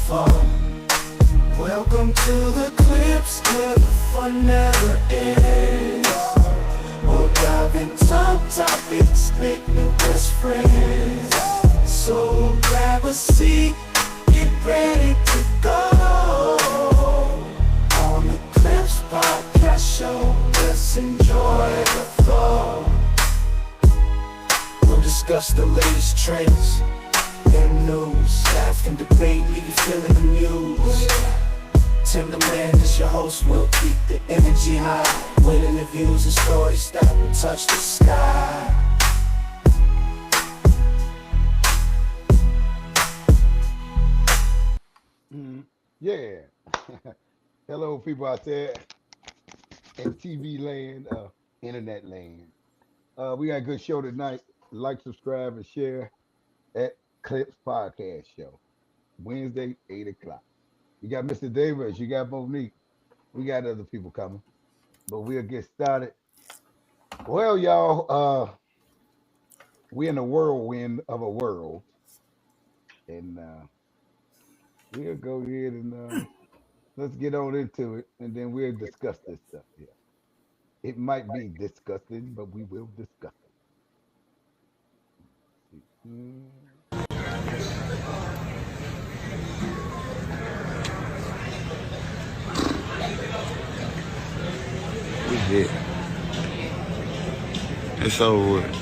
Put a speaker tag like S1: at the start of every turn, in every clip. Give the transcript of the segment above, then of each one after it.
S1: fall. Welcome to the clips where the fun never ends. We'll dive in top topics, make new best friends. So grab a seat, get ready to go. On the Clips Podcast Show, let's enjoy the flow. We'll discuss the latest trends and news. Laugh and debate, leave you feeling amused. Tim the Man is your host, we'll keep the energy high. With interviews and stories that will touch the sky.
S2: Yeah. Hello, people out there in TV land, internet land. We got a good show tonight. Like, subscribe, and share at Clips Podcast Show. Wednesday, 8 o'clock. You got Mr. Davis, you got Monique. We got other people coming, but we'll get started. Well, y'all, we're in the whirlwind of a world, and we'll go ahead and let's get on into it, and then we'll discuss this stuff here. It might be disgusting, but we will discuss it.
S3: We did. It's over with.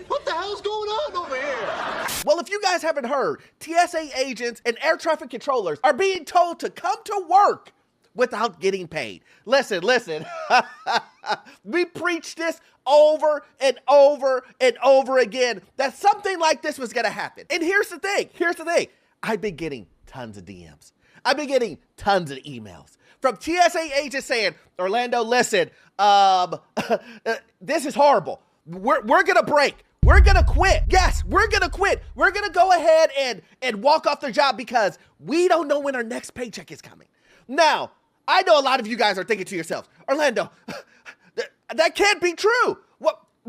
S4: What the hell's going on over here?
S5: Well, if you guys haven't heard, TSA agents and air traffic controllers are being told to come to work without getting paid. Listen. We preached this over and over and over again that something like this was gonna happen. And here's the thing. I've been getting tons of DMs. I've been getting tons of emails from TSA agents saying, Orlando, listen, this is horrible. We're gonna break. We're gonna quit. Yes, we're gonna quit. We're gonna go ahead and walk off their job because we don't know when our next paycheck is coming. Now, I know a lot of you guys are thinking to yourselves, Orlando, that can't be true.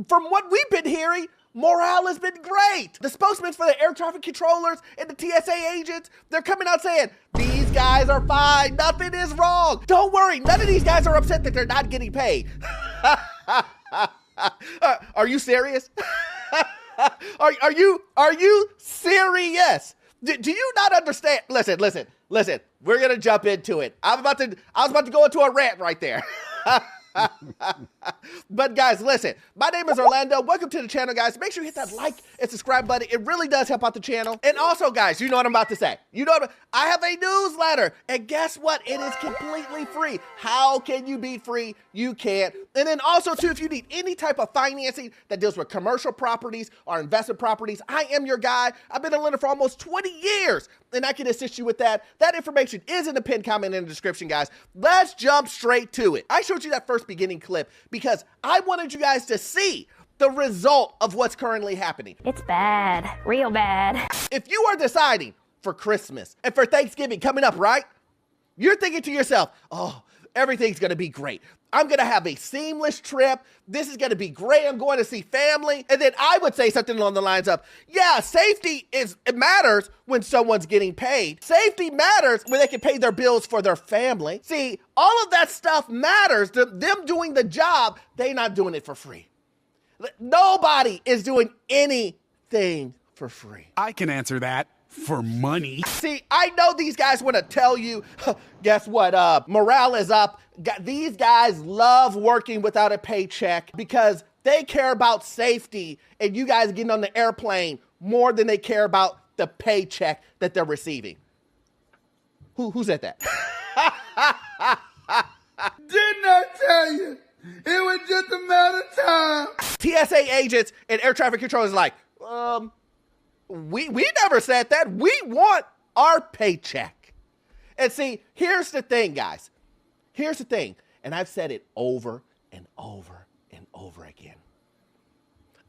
S5: From what we've been hearing, morale has been great. The spokesmen for the air traffic controllers and the TSA agents, they're coming out saying, these guys are fine, nothing is wrong. Don't worry, none of these guys are upset that they're not getting paid. Are you serious? Are you serious? Do you not understand? Listen. We're gonna jump into it. I was about to go into a rant right there. But guys, listen, my name is Orlando. Welcome to the channel, guys. Make sure you hit that like and subscribe button. It really does help out the channel. And also, guys, you know what I'm about to say. I have a newsletter, and guess what? It is completely free. How can you be free? You can't. And then also, too, if you need any type of financing that deals with commercial properties or investment properties, I am your guy. I've been a lender for almost 20 years, and I can assist you with that. That information is in the pinned comment in the description, guys. Let's jump straight to it. I showed you that first beginning clip because I wanted you guys to see the result of what's currently happening.
S6: It's bad, real bad.
S5: If you are deciding for Christmas and for Thanksgiving coming up, right? You're thinking to yourself, oh, everything's gonna be great. I'm gonna have a seamless trip. This is gonna be great. I'm going to see family. And then I would say something along the lines of, yeah, safety it matters when someone's getting paid. Safety matters when they can pay their bills for their family. See, all of that stuff matters. Them doing the job, they're not doing it for free. Nobody is doing anything for free.
S7: I can answer that. For money.
S5: See, I know these guys want to tell you, guess what, morale is up. These guys love working without a paycheck because they care about safety and you guys getting on the airplane more than they care about the paycheck that they're receiving. Who said that?
S4: Didn't I tell you? It was just a matter of time.
S5: TSA agents and air traffic controllers like, we never said that. We want our paycheck. And see, here's the thing, guys. Here's the thing. And I've said it over and over and over again.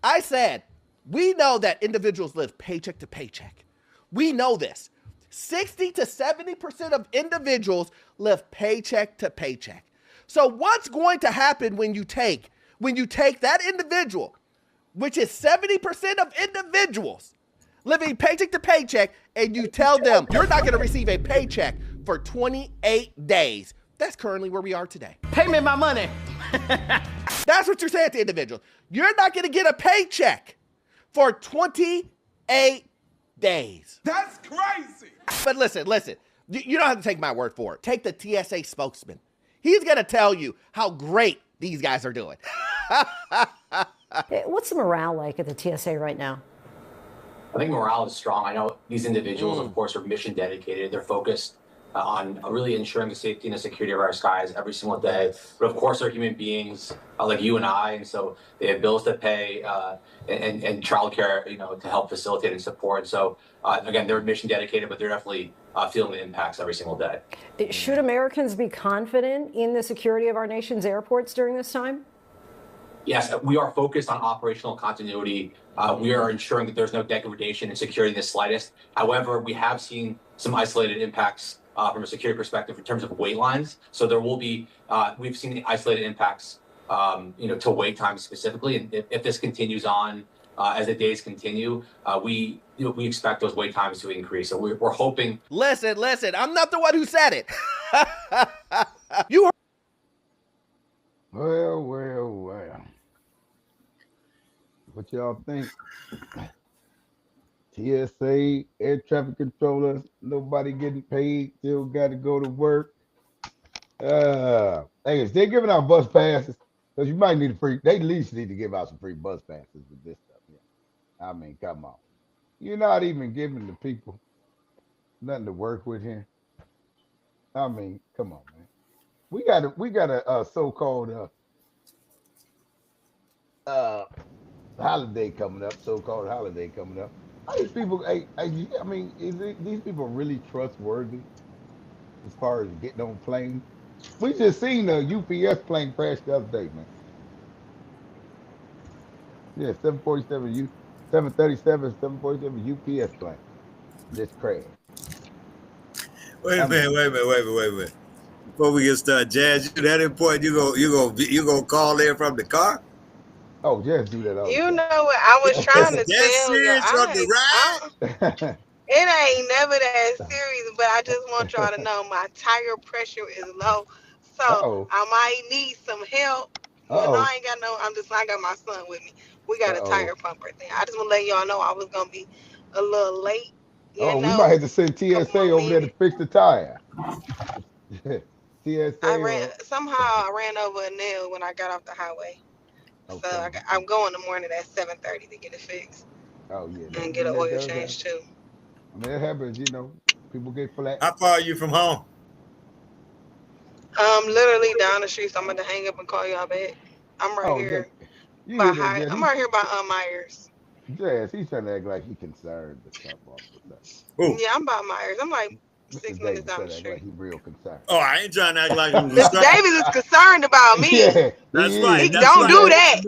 S5: I said, we know that individuals live paycheck to paycheck. We know this. 60 to 70% of individuals live paycheck to paycheck. So what's going to happen when you take when you take that individual, which is 70% of individuals living paycheck to paycheck, and you tell them you're not going to receive a paycheck for 28 days. That's currently where we are today.
S8: Pay me my money.
S5: That's what you're saying to individuals. You're not going to get a paycheck for 28 days.
S4: That's crazy.
S5: But listen, you don't have to take my word for it. Take the TSA spokesman. He's going to tell you how great these guys are doing.
S9: What's the morale like at the TSA right now?
S10: I think morale is strong. I know these individuals, of course, are mission dedicated. They're focused on really ensuring the safety and the security of our skies every single day. But of course, they're human beings like you and I, and so they have bills to pay and childcare, to help facilitate and support. So again, they're mission dedicated, but they're definitely feeling the impacts every single day.
S9: Should Americans be confident in the security of our nation's airports during this time?
S10: Yes, we are focused on operational continuity. We are ensuring that there's no degradation in security in the slightest. However, we have seen some isolated impacts from a security perspective in terms of wait lines. So there will be, we've seen isolated impacts, to wait times specifically. And if this continues on as the days continue, we expect those wait times to increase. So we're hoping.
S5: Listen, I'm not the one who said it. You heard.
S2: Well. What y'all think? TSA, air traffic controllers, nobody getting paid, still got to go to work. Hey, is they giving out bus passes? Because you might need they at least need to give out some free bus passes with this stuff. Yeah. I mean, come on. You're not even giving the people nothing to work with here. I mean, come on, man. We got a so-called holiday coming up, so-called holiday coming up. Are these people, I mean, these people really trustworthy as far as getting on planes? We just seen a UPS plane crash the other day, man. Yeah, 737 UPS plane just crashed.
S11: Wait a minute. Before we get started, Jazz, you that important? You gonna call in from the car?
S2: Oh, Jazz do that all the time.
S12: You know what I was trying to tell you. It ain't never that serious, but I just want y'all to know my tire pressure is low, so I might need some help. I ain't got I got my son with me. We got a tire pumper thing. I just want to let y'all know I was gonna be a little late.
S2: We might have to send TSA over there to fix the tire. TSA.
S12: I ran over a nail when I got off the highway. Okay. So I'm going in the morning at 7:30 to get it fixed.
S2: Oh yeah.
S12: And get an oil change too.
S2: I mean, it happens, people get flat.
S11: How far are you from home?
S12: Literally down the street. So I'm gonna hang up and call y'all back. I'm right here. I'm right here by Myers.
S2: Jazz, he's trying to act like he's concerned or
S12: something. Yeah, I'm by Myers. I'm like 6 minutes down the street.
S2: Like he's real concerned.
S11: Oh, I ain't trying to act like I'm
S12: concerned. Davis is concerned about me.
S2: Yeah,
S11: that's right.
S12: Don't do that.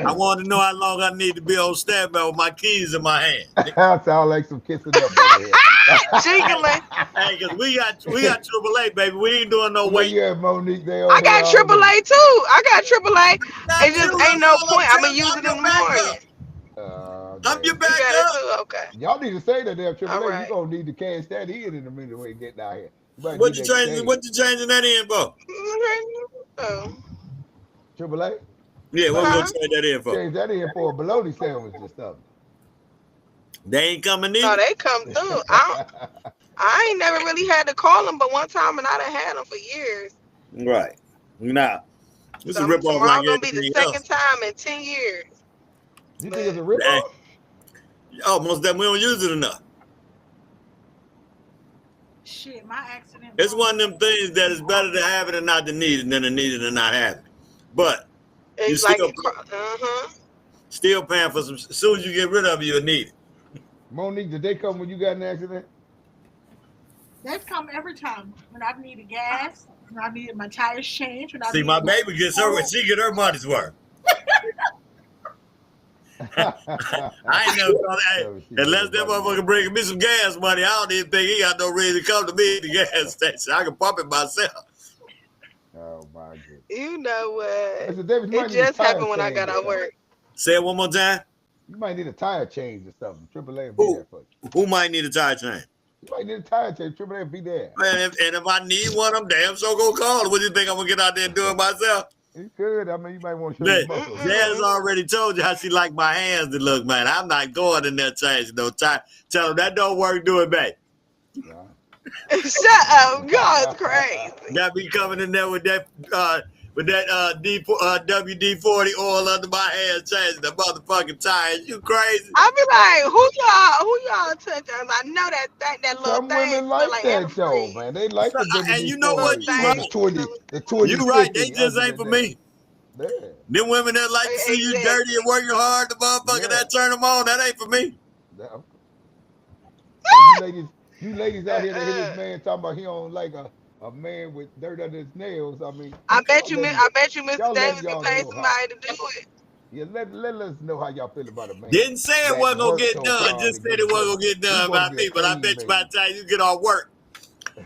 S11: I want to know how long I need to be on standby with my keys in my hand.
S2: That sounds like some kissing up over here.
S12: Jiggling.
S11: Hey, cause we got AAA, baby. We ain't doing no wait.
S2: Yeah, Monique.
S12: I got AAA too. I got AAA. It just ain't no point. I'm gonna use it in the morning.
S11: I'm your back up.
S12: Okay.
S2: Y'all need to say that there, AAA.
S12: Right.
S2: You gonna need to cash that in a minute when you get down here.
S11: What you changing that in for?
S2: AAA?
S11: Yeah, what we gonna change that in for?
S2: Change that in for a bologna sandwich or something.
S11: They ain't coming in.
S12: No, they come through. I ain't never really had to call them, but one time and I done had them for years.
S11: Right. Nah. This is a rip off.
S12: Tomorrow gonna be the second time in 10 years.
S2: You think it's a rip off?
S11: Oh, most of them we don't use it enough.
S13: Shit, my accident.
S11: It's one of them things that is better to have it and not to need it than to need it and not have it. But
S12: it's
S11: you still paying for some. As soon as you get rid of it, you'll need it.
S2: Monique, did they come when you got an accident?
S13: They've come every time when I've needed gas, when I've needed my tires changed.
S11: See, my baby gets her when she get her money's worth. I ain't never thought that. Unless that motherfucker bringing me some gas money, I don't even think he got no reason to come to me at the gas station. I can pump it myself.
S2: Oh my goodness.
S12: You know what?
S2: Mr. Davis, you
S12: It
S2: might need a
S12: just
S2: tire
S12: happened when I
S2: change
S12: got
S2: or
S12: out of
S2: something.
S12: work.
S11: Say it one more time.
S2: You might need a tire change or something. AAA will be there for you.
S11: Who might need a tire change?
S2: You might need a tire change. AAA will be there.
S11: And if I need one, I'm damn sure gonna call. What do you think I'm gonna get out there and do it myself?
S2: You could. I mean, you might want to show your muscles.
S11: Jazz already told you how she like my hands to look, man. I'm not going in there changing no tire. Tell them that don't work. Do it back.
S12: Shut up, God's crazy.
S11: Got me coming in there with that WD-40 oil under my hands, changing the motherfucking tires. You crazy?
S12: I be like, who y'all touch? I know that little
S2: Some
S12: thing.
S2: women like that though, man. They like the WD-40.
S11: And you know what? You right.
S2: The 20,
S11: you right. They just ain't for me.
S2: Yeah.
S11: Them women that like to see you dirty and working hard, the motherfucker that turn them on, that ain't for me.
S2: So you ladies out here that hear this man talking about he don't like a man with dirt under his nails. I mean,
S12: I bet you Mr. Davis can pay somebody to do it.
S2: Yeah, let us know how y'all feel about a man.
S11: Didn't say it wasn't gonna get done. Just said it wasn't gonna get done by me. But I bet you by the time you get off work,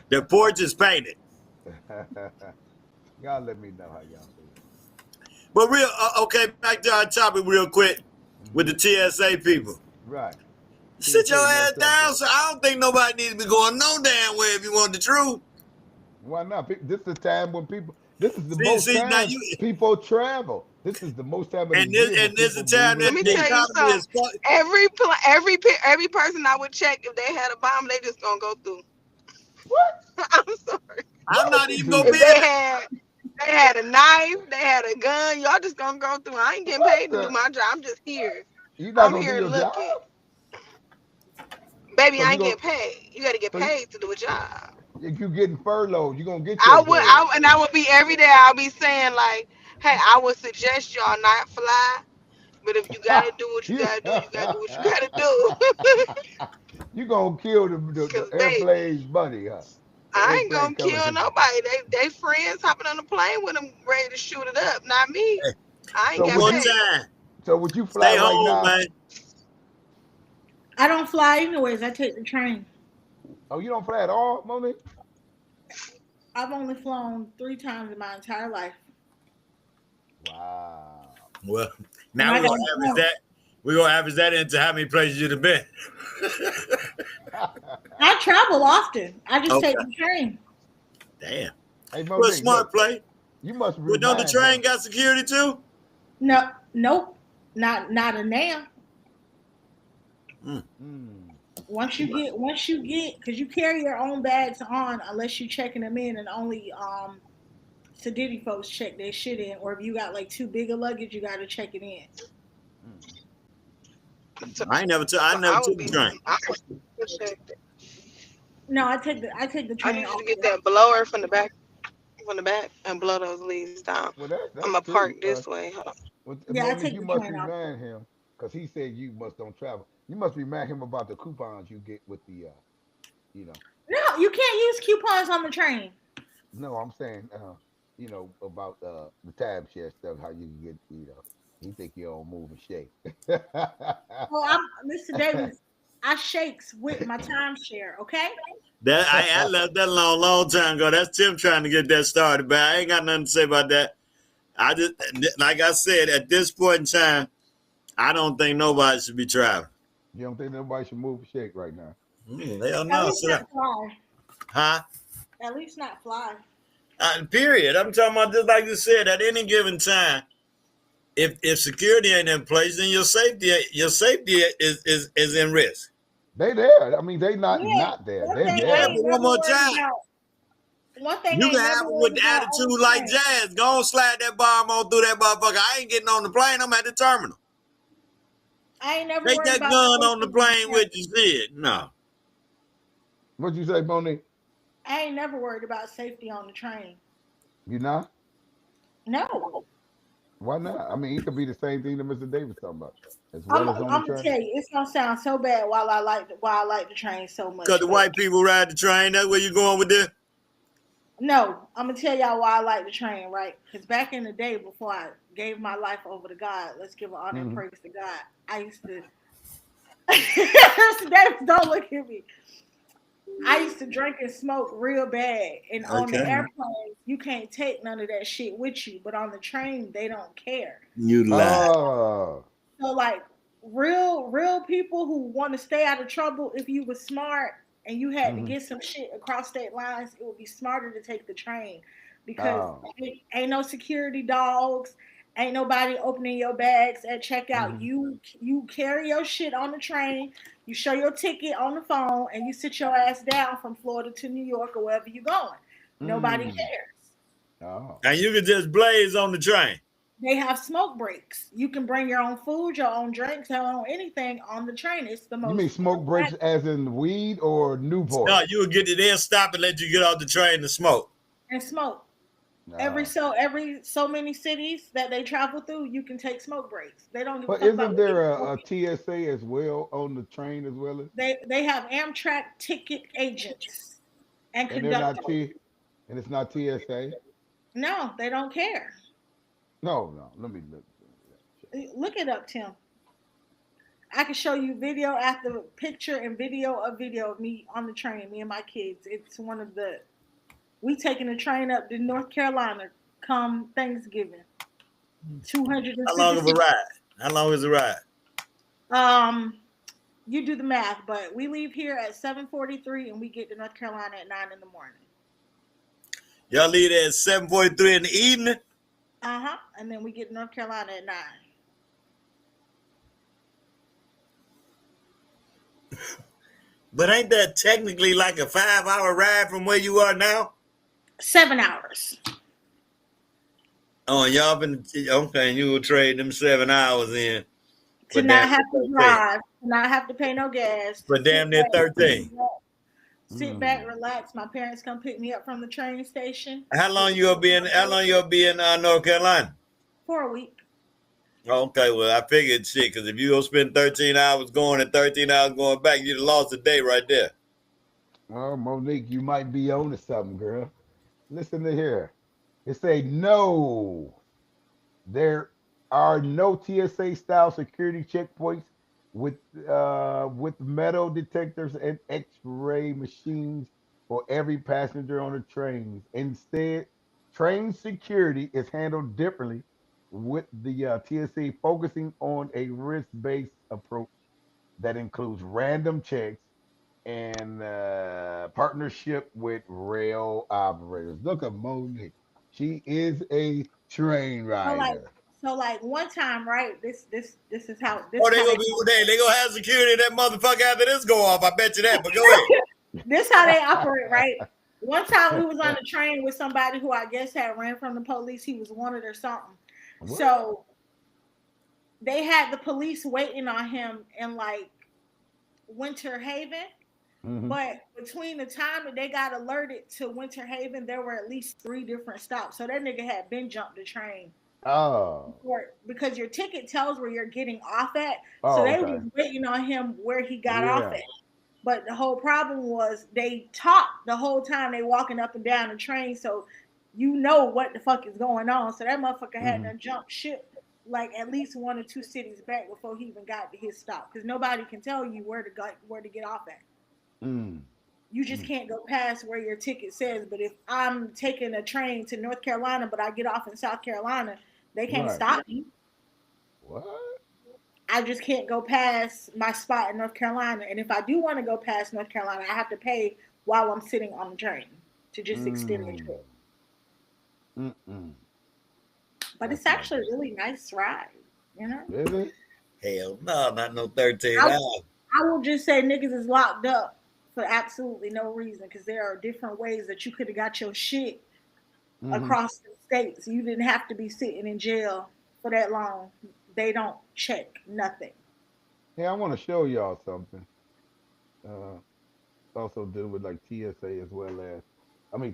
S11: the porch is painted.
S2: Y'all let me know how y'all feel.
S11: But real, okay, back to our topic real quick with the TSA people.
S2: Right.
S11: Sit your ass down. So I don't think nobody needs to be going no damn way if you want the truth.
S2: Why not? This is the time when people. This is the most time people travel. This is the most time.
S11: And this is the time that
S12: let me tell you something. Every person I would check if they had a bomb, they just gonna go through.
S2: What?
S12: I'm sorry.
S11: I'm not even gonna be.
S12: They had a knife, they had a gun. Y'all just gonna go through. I ain't getting paid to do my job. I'm just here.
S2: I'm here looking.
S12: Baby, so I ain't getting paid. You got to get paid to do a job.
S2: If you getting furloughed, you gonna get.
S12: I would be every day. I'll be saying like, hey, I would suggest y'all not fly, but if you gotta do what you gotta do, you gotta do what you gotta do.
S2: You gonna kill the airplane's buddy, huh?
S12: I ain't gonna kill nobody. They friends hopping on the plane with them, ready to shoot it up. Not me. I ain't got paid.
S2: So would you fly right now? Man.
S13: I don't fly anyways. I take the train.
S2: Oh, you don't fly at all, Monique?
S13: I've only flown 3 times in my entire life.
S2: Wow.
S11: Well, now we're gonna average that into how many places you've been.
S13: I travel often. I just take the train.
S11: Damn.
S2: Hey,
S11: well, smart play.
S2: You must be.
S11: But don't the train got security too?
S13: No, nope. Not a now. Once you get, because you carry your own bags on, unless you're checking them in, and only sedity folks check their shit in, or if you got like too big a luggage, you got to check it in.
S11: I never took the train.
S13: No, I take the train.
S12: I need to get that blower from the back, and blow those leaves down.
S2: Well,
S12: I'm gonna park this way. Hold on.
S2: Well, I take you must be mad at him because he said you must don't travel. You must be mad at him about the coupons you get with the,
S13: No, you can't use coupons on the train.
S2: No, I'm saying, about the timeshare stuff. How you can get, he think you don't move and shake.
S13: Well, Mr. Davis. I shakes with my timeshare, okay?
S11: That I left that long time ago. That's Tim trying to get that started, but I ain't got nothing to say about that. I just, like I said, at this point in time, I don't think nobody should be traveling.
S2: You don't think nobody should move and shake right now?
S11: Hell no.
S13: At least not fly.
S11: Huh?
S13: At least not fly.
S11: Period. I'm talking about just like you said, at any given time, if security ain't in place, then your safety is in risk.
S2: They there. I mean, they not there. They there.
S11: One more time.
S13: One thing
S11: you can have it with the attitude like Jazz. Go on, slide that bomb on through that motherfucker. I ain't getting on the plane. I'm at the terminal.
S13: I ain't never
S11: take that gun on the plane with you. Shit, no.
S2: What'd you say, Monique?
S13: I ain't never worried about safety on the train.
S2: You not?
S13: No.
S2: Why not? I mean, it could be the same thing that Mr. Davis talking about.
S13: I'm gonna tell you, it's gonna sound so bad why I like the train so much.
S11: Because the white people ride the train. That's where you going with this?
S13: No, I'm gonna tell y'all why I like the train, right? Because back in the day, before I gave my life over to God, let's give honor and praise to God. I used to. Mr. Davis, don't look at me. I used to drink and smoke real bad, and on the
S11: Okay.
S13: airplanes, you can't take none of that shit with you. But on the train, they don't care.
S11: You lie.
S2: Oh.
S13: So like real people who want to stay out of trouble, if you was smart and you had to
S2: Mhm.
S13: get some shit across state lines, it would be smarter to take the train because
S2: Oh.
S13: ain't no security dogs, ain't nobody opening your bags at checkout.
S2: Mhm.
S13: You carry your shit on the train, you show your ticket on the phone, and you sit your ass down from Florida to New York or wherever you going. Nobody
S2: Mm.
S13: cares.
S2: Oh.
S11: And you can just blaze on the train.
S13: They have smoke breaks. You can bring your own food, your own drinks, your own anything on the train. It's the
S2: You mean
S13: most
S2: smoke breaks as in weed or
S11: No,
S2: Newport?
S11: you would get it there, stop and let you get off the train to smoke.
S13: and smoke.
S2: Oh.
S13: Every so many cities that they travel through, you can take smoke breaks. They don't give a
S2: But
S13: fuck about
S2: isn't
S13: what they
S2: there
S13: smoke.
S2: a TSA as well on the train as well as?
S13: They have Amtrak ticket agents and
S2: And they're not
S13: conductors.
S2: and it's not TSA?
S13: No, they don't care.
S2: No, no. Let me look.
S13: Look it up, Tim. I can show you video after picture and video of me on the train, me and my kids. It's one of the we taking the train up to North Carolina come Thanksgiving.
S11: How long of a
S13: 256.
S11: ride? How long is the ride?
S13: You do the math, but we leave here at 7:43 and we get to North Carolina at 9 in the morning.
S11: Y'all leave at 7:43 in the evening?
S13: And then we get to North Carolina at 9.
S11: But ain't that technically like a 5-hour ride from where you are now?
S13: 7 hours.
S11: Oh, y'all been okay, you will trade them 7 hours in.
S13: To not have to drive, to not have to pay no gas.
S11: For damn near 13.
S13: Sit back, relax. My parents come pick me up from the train station.
S11: How long you'll be in North Carolina?
S13: For a week.
S11: Okay, well I figured shit, because if you go spend 13 hours going and 13 hours going back, you'd have lost a day right there.
S2: Oh, Monique, you might be on to something, girl. Listen to here. It say no. There are no TSA style security checkpoints with metal detectors and X-ray machines for every passenger on the trains. Instead, train security is handled differently, with the TSA focusing on a risk-based approach that includes random checks and partnership with rail operators. Look at Monique. She is a train
S13: So like,
S2: rider.
S13: one time, right? This is how this.
S11: Oh, they
S13: how
S11: gonna be they gonna have security in that motherfucker after this go off. I bet you that. But go ahead.
S13: This how they operate, right? One time we was on a train with somebody who I guess had ran from the police. He was wanted or something.
S2: What?
S13: So they had the police waiting on him in like Winter Haven.
S2: Mm-hmm.
S13: But between the time that they got alerted to Winter Haven, there were at least 3 different stops. So that nigga had been jumped the train.
S2: Oh.
S13: Because your ticket tells where you're getting off at. So
S2: Oh,
S13: they
S2: okay.
S13: was waiting on him where he got
S2: Yeah.
S13: off at. But the whole problem was they talked the whole time they walking up and down the train. So you know what the fuck is going on. So that motherfucker had to jump ship like at least 1 or 2 cities back before he even got to his stop. Because nobody can tell you where to get off at. You just can't go past where your ticket says. But if I'm taking a train to North Carolina, but I get off in South Carolina, they can't stop me.
S2: What?
S13: I just can't go past my spot in North Carolina. And if I do want to go past North Carolina, I have to pay while I'm sitting on the train to just extend the trip. But it's actually a really nice ride, you know?
S2: Really?
S11: Hell no, not no 13 hours.
S13: I will just say niggas is locked up for absolutely no reason because there are different ways that you could have got your shit across the states. You didn't have to be sitting in jail for that long. They don't check nothing.
S2: Hey, I want to show y'all something. Also deal with like TSA as well as,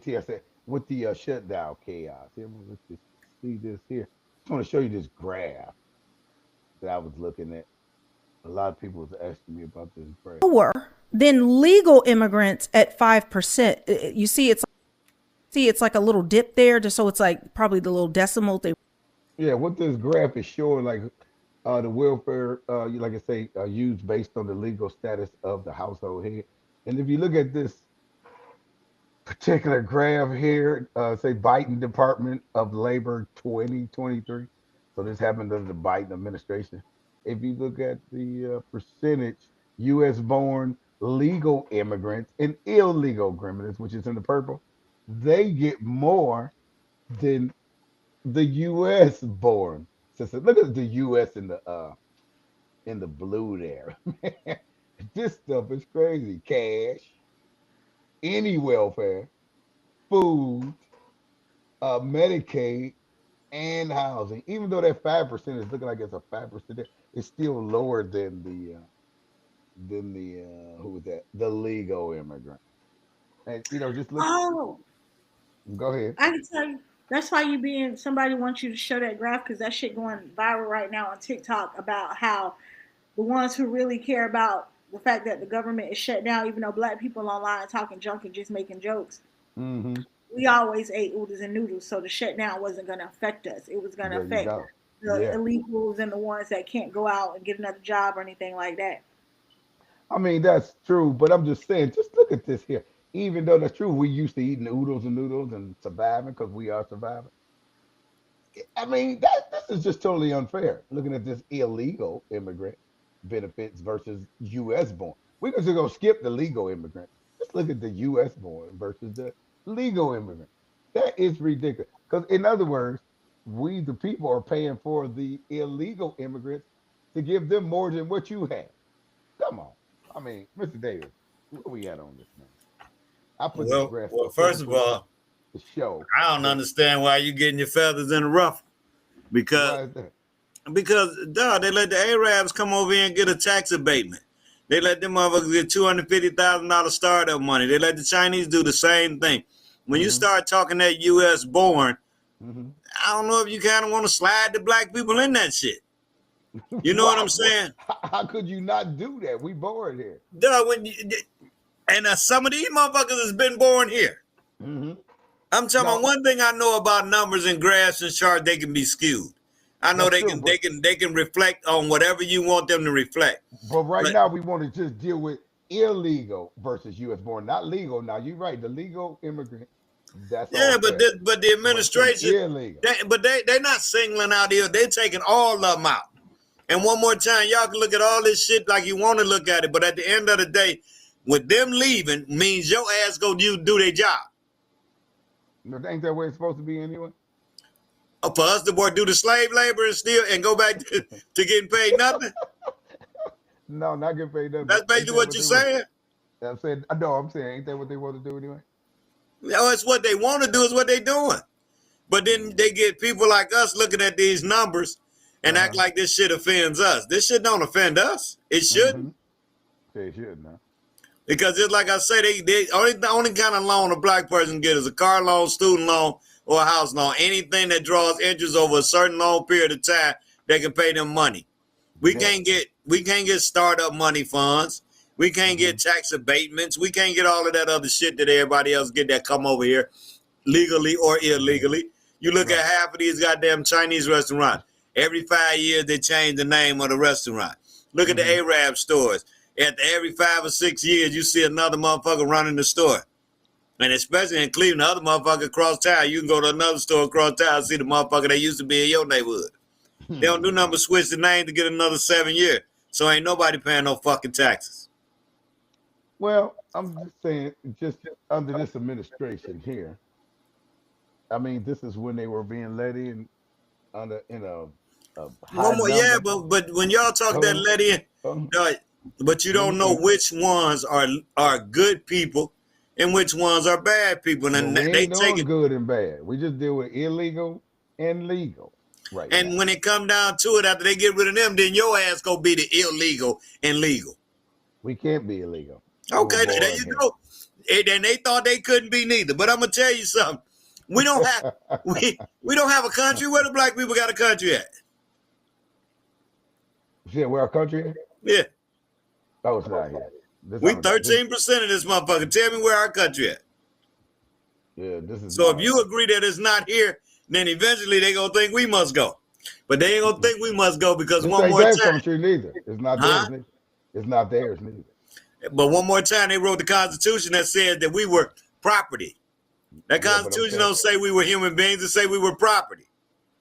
S2: TSA with the shutdown chaos. Here, let's just see this here. I just want to show you this graph that I was looking at. A lot of people was asking me about this graph.
S8: Lower than legal immigrants at 5%. You see, it's like a little dip there, just so it's like probably the little decimal they.
S2: Yeah, what this graph is showing, like the welfare, like I say, used based on the legal status of the household head. And if you look at this particular graph here, say Biden Department of Labor 2023. So this happened under the Biden administration. If you look at the percentage, U.S. born legal immigrants and illegal immigrants, which is in the purple, they get more than the U.S. born. So look at the U.S. in the blue there. This stuff is crazy. Cash, any welfare, food, Medicaid, and housing. Even though that 5% is looking like it's a 5%, it's still lower than the who was that? The legal immigrant. And just look.
S13: Oh,
S2: Go ahead.
S13: I can tell you. That's why somebody wants you to show that graph because that shit going viral right now on TikTok about how the ones who really care about the fact that the government is shut down, even though black people online talking junk and just making jokes.
S2: Mm-hmm.
S13: We always ate oodles and noodles, so the shutdown wasn't going to affect us. It was going to affect the illegals and the ones that can't go out and get another job or anything like that.
S2: I mean, that's true, but I'm just saying, just look at this here. Even though that's true, we used to eating oodles and noodles and surviving because we are surviving. I mean, this is just totally unfair. Looking at this illegal immigrant benefits versus U.S. born. We're just gonna skip the legal immigrant. Just look at the U.S. born versus the legal immigrant. That is ridiculous. Because in other words, we the people are paying for the illegal immigrants to give them more than what you have. Come on. I mean, Mr. Davis, where we at on this, man? I put this graph.
S11: Well, first of all,
S2: the show.
S11: I don't understand why you getting your feathers in the ruffle. Because dog, they let the Arabs come over here and get a tax abatement. They let them motherfuckers get $250,000 startup money. They let the Chinese do the same thing. When you start talking that U.S. born, I don't know if you kind of want to slide the black people in that shit. You know what I'm saying?
S2: How could you not do that? We born here.
S11: Dog, some of these motherfuckers has been born here. I'm talking about one thing I know about numbers and graphs and charts, they can be skewed. I know they can reflect on whatever you want them to reflect.
S2: But now we want to just deal with illegal versus U.S. born, not legal. Now you're right, the legal immigrant. That's
S11: but the administration, they're not singling out here. They're taking all of them out. And one more time, y'all can look at all this shit like you want to look at it, but at the end of the day, with them leaving means your ass go do their job.
S2: No, ain't that where it's supposed to be anyway?
S11: For us to do the slave labor and go back to getting paid nothing?
S2: No, not getting paid nothing.
S11: That's basically what you're saying?
S2: I'm saying, ain't that what they want to do anyway?
S11: No, it's what they want to do is what they're doing. But then they get people like us looking at these numbers and act like this shit offends us. This shit don't offend us. It shouldn't.
S2: They should now.
S11: Because just like I say, the only kind of loan a black person get is a car loan, student loan, or a house loan. Anything that draws interest over a certain long period of time, they can pay them money. We can't get startup money funds. We can't get tax abatements. We can't get all of that other shit that everybody else get that come over here legally or illegally. You look at half of these goddamn Chinese restaurants. Every 5 years, they change the name of the restaurant. Look at the Arab stores. Every 5 or 6 years, you see another motherfucker running the store. And especially in Cleveland, the other motherfucker across town, you can go to another store across town and see the motherfucker that used to be in your neighborhood. They don't do nothing but switch the name to get another 7 years. So ain't nobody paying no fucking taxes.
S2: Well, I'm just saying, just under this administration here, I mean, this is when they were being let in
S11: one more, but when y'all talk that let in, but you don't know which ones are good people and which ones are bad people, and they take it
S2: good and bad. We just deal with illegal and legal, right?
S11: And
S2: now,
S11: when it come down to it, after they get rid of them, then your ass gonna be the illegal and legal.
S2: We can't be illegal.
S11: Okay, there you go. And they thought they couldn't be neither. But I'm gonna tell you something. We don't have we don't have a country. Where the black people got a country at?
S2: Yeah, where our country is? Yeah. Oh, it's not here.
S11: We 13% of this motherfucker. Tell me where our country at.
S2: Yeah, this is.
S11: So if you agree that it's not here, then eventually they gonna think we must go. But they ain't gonna think we must go because
S2: this
S11: one more time.
S2: Country neither. It's not theirs. It's not theirs neither.
S11: But one more time, they wrote the Constitution that said that we were property. That Constitution don't say we were human beings; it say we were property.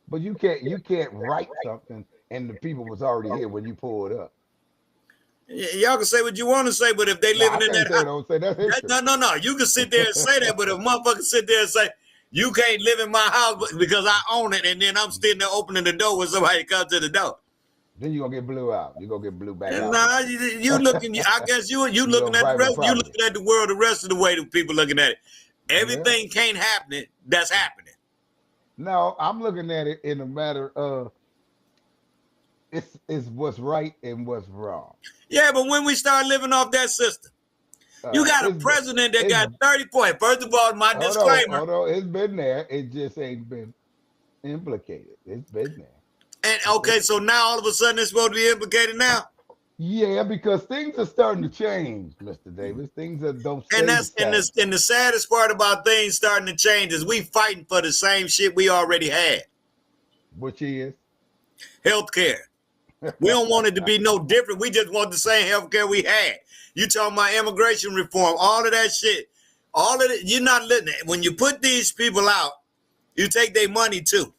S2: But you can't write something and the people was already here when you pull it up.
S11: Y'all can say what you want to say, but if they living in that, no, you can sit there and say that, but if motherfuckers sit there and say you can't live in my house because I own it, and then I'm sitting there opening the door when somebody comes to the door,
S2: then you're gonna get blew out. You're gonna get blew back out.
S11: Nah, you looking. I guess you looking at the rest. You looking at the world the rest of the way that people looking at it. Everything can't happen. That's happening.
S2: No, I'm looking at it in a matter of it's what's right and what's wrong.
S11: Yeah, but when we start living off that system, you got a president that got 30 points. First of all, my disclaimer.
S2: Hold on, it's been there. It just ain't been implicated. It's been there.
S11: And okay, so now all of a sudden it's supposed to be implicated now.
S2: Yeah, because things are starting to change, Mr. Davis. Things that don't.
S11: And the saddest part about things starting to change is we fighting for the same shit we already had.
S2: Which is
S11: healthcare. We don't want it to be no different. We just want the same healthcare we had. You talking about immigration reform, all of that shit, all of it. You're not letting it. When you put these people out, you take their money too.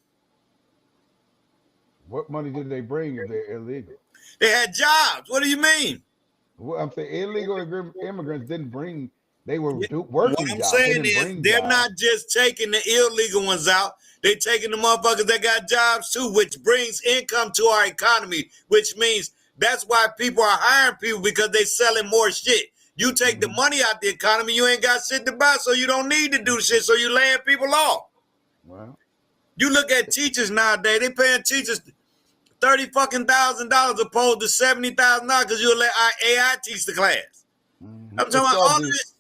S2: What money did they bring if they're illegal?
S11: They had jobs. What do you mean?
S2: Well, I'm saying illegal immigrants didn't bring. They were working.
S11: What I'm saying is they're not just taking the illegal ones out. They're taking the motherfuckers that got jobs too, which brings income to our economy, which means that's why people are hiring people because they selling more shit. You take the money out the economy, you ain't got shit to buy, so you don't need to do shit, so you laying people off.
S2: Well,
S11: you look at teachers nowadays, they paying teachers $30,000 opposed to $70,000 because you'll let our AI teach the class. I'm talking about all of this.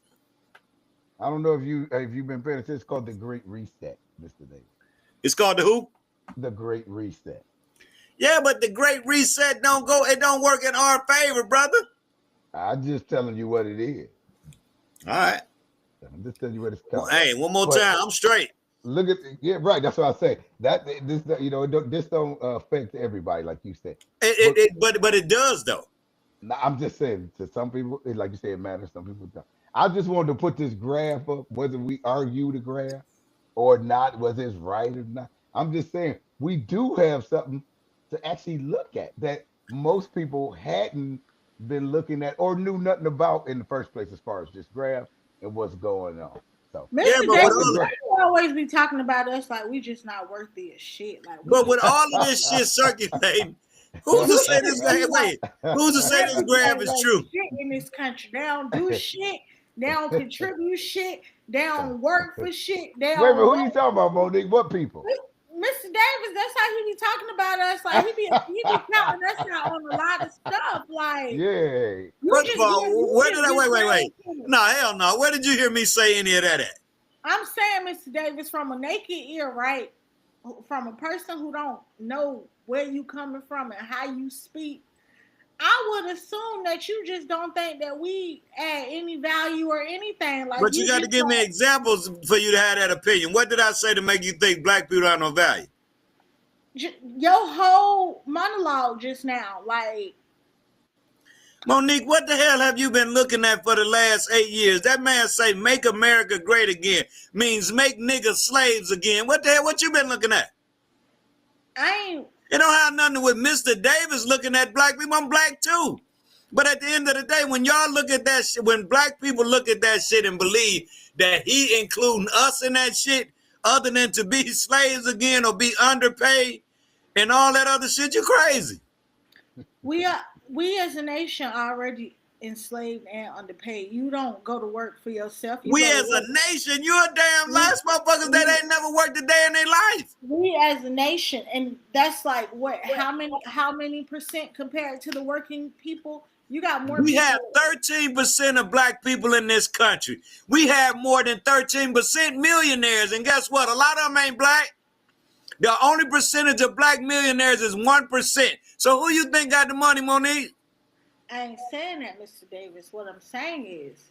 S2: I don't know if you've been paying attention. It's called the Great Reset, Mr. Davis.
S11: It's called the who?
S2: The Great Reset.
S11: Yeah, but the Great Reset don't work in our favor, brother.
S2: I'm just telling you what it is.
S11: All right.
S2: I'm just telling you what it's called.
S11: Hey, one more time. I'm straight.
S2: Look at right. That's what I say. This don't affect everybody, like you said.
S11: But it does though.
S2: I'm just saying to some people, like you say, it matters. Some people don't. I just wanted to put this graph up, whether we argue the graph or not, whether it's right or not. I'm just saying we do have something to actually look at that most people hadn't been looking at or knew nothing about in the first place, as far as this graph and what's going on. So,
S13: Mr. Davis, you always be talking about us like we just not worthy of shit. Like,
S11: but with all of this shit circulating, who's to say this? Who's to say this graph is true?
S13: Shit in this country, they don't do shit. They don't contribute shit. They don't work for shit. They don't.
S2: Wait a minute, who you talking about, Monique? What people?
S13: Mr. Davis, that's how he be talking about us. Like he be counting us out on a lot of stuff. Like,
S2: yeah.
S11: First of all, where did I wait? No, hell no. Where did you hear me say any of that at?
S13: I'm saying, Mr. Davis, from a naked ear, right? From a person who don't know where you coming from and how you speak, I would assume that you just don't think that we add any value or anything. Like,
S11: but you got to give me examples for you to have that opinion. What did I say to make you think black people have no value?
S13: Your whole monologue just now, like.
S11: Monique, what the hell have you been looking at for the last 8 years? That man say, make America great again, means make niggas slaves again. What the hell, what you been looking at? It don't have nothing with Mr. Davis looking at black people. I'm black too. But at the end of the day, when y'all look at that shit, when black people look at that shit and believe that he including us in that shit, other than to be slaves again or be underpaid and all that other shit, you crazy.
S13: We as a nation already enslaved and underpaid. You don't go to work for yourself.
S11: We as a nation, you're a damn last motherfuckers that ain't never worked a day in their life.
S13: We as a nation, and that's like what? How many percent compared to the working people? You got more.
S11: We have 13% of black people in this country. We have more than 13% millionaires, and guess what? A lot of them ain't black. The only percentage of black millionaires is 1%. So who you think got the money, Monique?
S13: I ain't saying that, Mr. Davis. What I'm saying is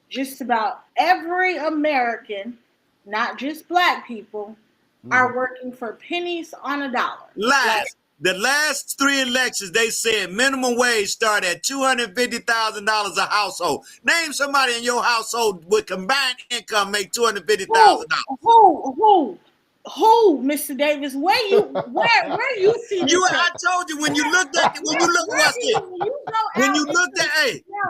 S13: just about every American, not just black people, are working for pennies on a dollar.
S11: Lies. The last 3 elections, they said minimum wage start at $250,000 a household. Name somebody in your household with combined income make $250,000.
S13: Who, Mr. Davis? Where you see this?
S11: I told you when you looked at watch this. When you looked at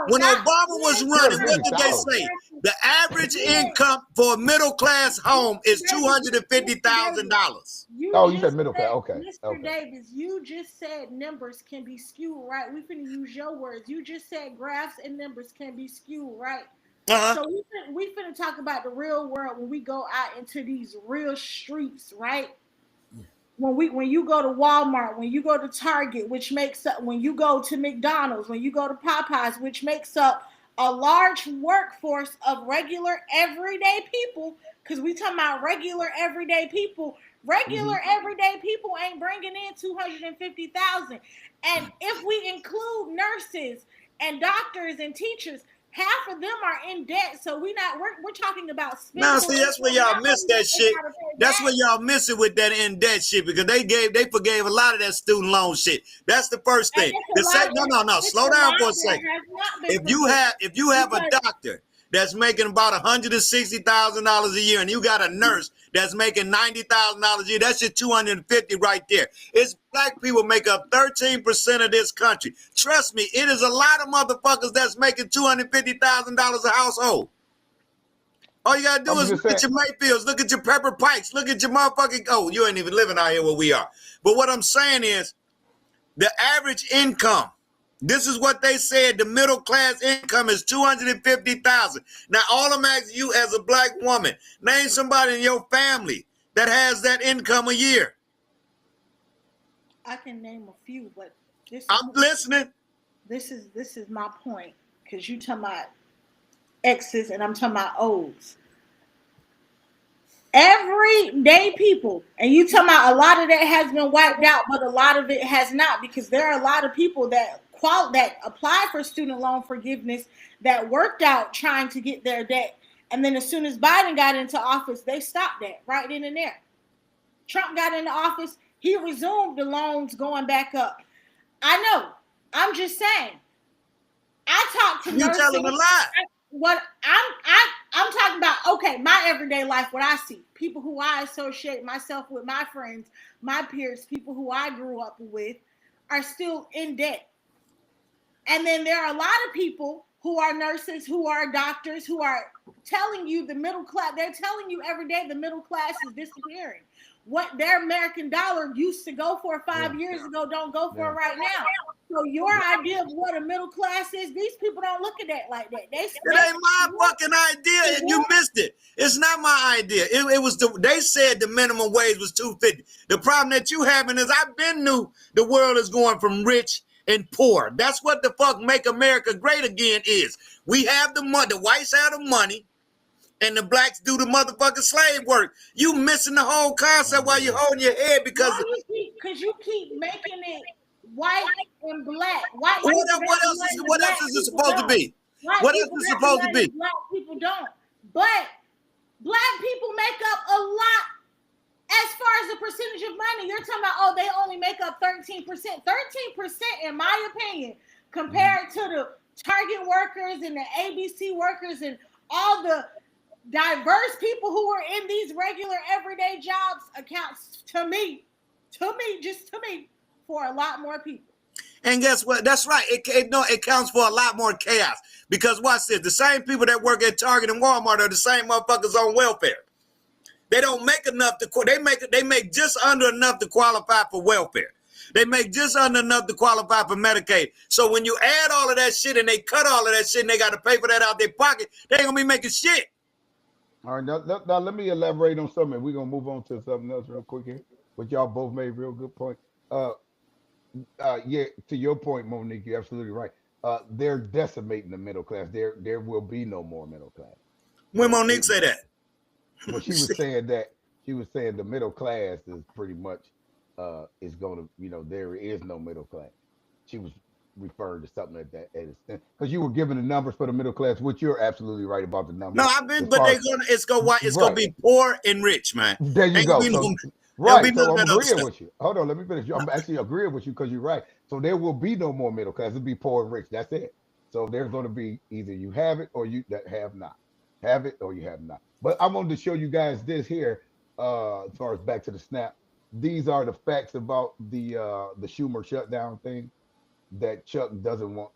S11: when Obama was running, what did they say? The average income for a middle class home is $250,000.
S2: You said middle class. Okay.
S13: Mr. Davis, you just said numbers can be skewed, right? We finna use your words. You just said graphs and numbers can be skewed, right? So we finna talk about the real world when we go out into these real streets, right? When you go to Walmart, when you go to Target, which makes up, when you go to McDonald's, when you go to Popeyes, which makes up a large workforce of regular everyday people, because we talking about regular everyday people. Regular everyday people ain't bringing in 250,000, and if we include nurses and doctors and teachers, half of them are in debt. So we're talking about spending.
S11: Now, see, that's where y'all miss that shit. That's where y'all miss it with that in debt shit, because they forgave a lot of that student loan shit. That's the first thing. No. Slow down for a second. If you have a doctor that's making about $160,000 a year, and you got a nurse that's making $90,000 a year, that's your 250 right there. It's black people make up 13% of this country. Trust me, it is a lot of motherfuckers that's making $250,000 a household. All you gotta do is look at your Mayfields, look at your Pepper Pikes, look at your motherfucking, you ain't even living out here where we are. But what I'm saying is, the average income, this is what they said, the middle class income is $250,000. Now, all I'm asking you as a black woman, name somebody in your family that has that income a year.
S13: I can name a few, but
S11: I'm listening.
S13: This is my point, because you talking about X's and I'm talking about O's. Everyday people, and you talking about a lot of that has been wiped out, but a lot of it has not, because there are a lot of people that applied for student loan forgiveness that worked out trying to get their debt, and then as soon as Biden got into office, they stopped that right then and there. Trump got into office, he resumed the loans going back up. I know. I'm just saying. I talk to nurses.
S11: You're telling a lie.
S13: What I'm talking about, okay, my everyday life, what I see, people who I associate myself with, my friends, my peers, people who I grew up with, are still in debt. And then there are a lot of people who are nurses, who are doctors, who are telling you the middle class, they're telling you every day the middle class is disappearing. What their American dollar used to go for 5 years ago don't go for right now. So your idea of what a middle class is, these people don't look at that like that. It
S11: ain't my fucking idea, and you missed it. It's not my idea. It was they said the minimum wage was $250. The problem that you having is I've been knew the world is going from rich and poor. That's what the fuck make America great again is. We have the money, the whites have the money, and the blacks do the motherfucking slave work. You missing the whole concept while you're holding your head because
S13: you keep making it white and black. What
S11: else is it supposed to be? What else is it supposed to be?
S13: Black people don't. But black people make up a lot as far as the percentage of money. You're talking about, they only make up 13%. 13%, in my opinion, compared to the Target workers and the ABC workers and all the diverse people who are in these regular everyday jobs, accounts to me, for a lot more people.
S11: And guess what? That's right. It counts for a lot more chaos. Because watch this, the same people that work at Target and Walmart are the same motherfuckers on welfare. They don't make enough they make just under enough to qualify for welfare. They make just under enough to qualify for Medicaid. So when you add all of that shit and they cut all of that shit and they got to pay for that out their pocket, they ain't gonna be making shit.
S2: All right, now let me elaborate on something. We're gonna move on to something else real quick here. But y'all both made real good point. Yeah, to your point, Monique, you're absolutely right. They're decimating the middle class. There will be no more middle class.
S11: When Monique say that?
S2: Well, she was saying the middle class is pretty much is gonna, there is no middle class. She was referring to something like that because you were giving the numbers for the middle class, which you're absolutely right about the numbers.
S11: No, I've been, but it's gonna be poor and rich, man.
S2: There you go. Right. So I'm agreeing with you. Hold on, let me finish. I'm actually agreeing with you because you're right. So there will be no more middle class. It'll be poor and rich. That's it. So there's going to be either you have it or you that have not. Have it or you have not. But I wanted to show you guys this here. As far as back to the snap, these are the facts about the Schumer shutdown thing that Chuck doesn't want.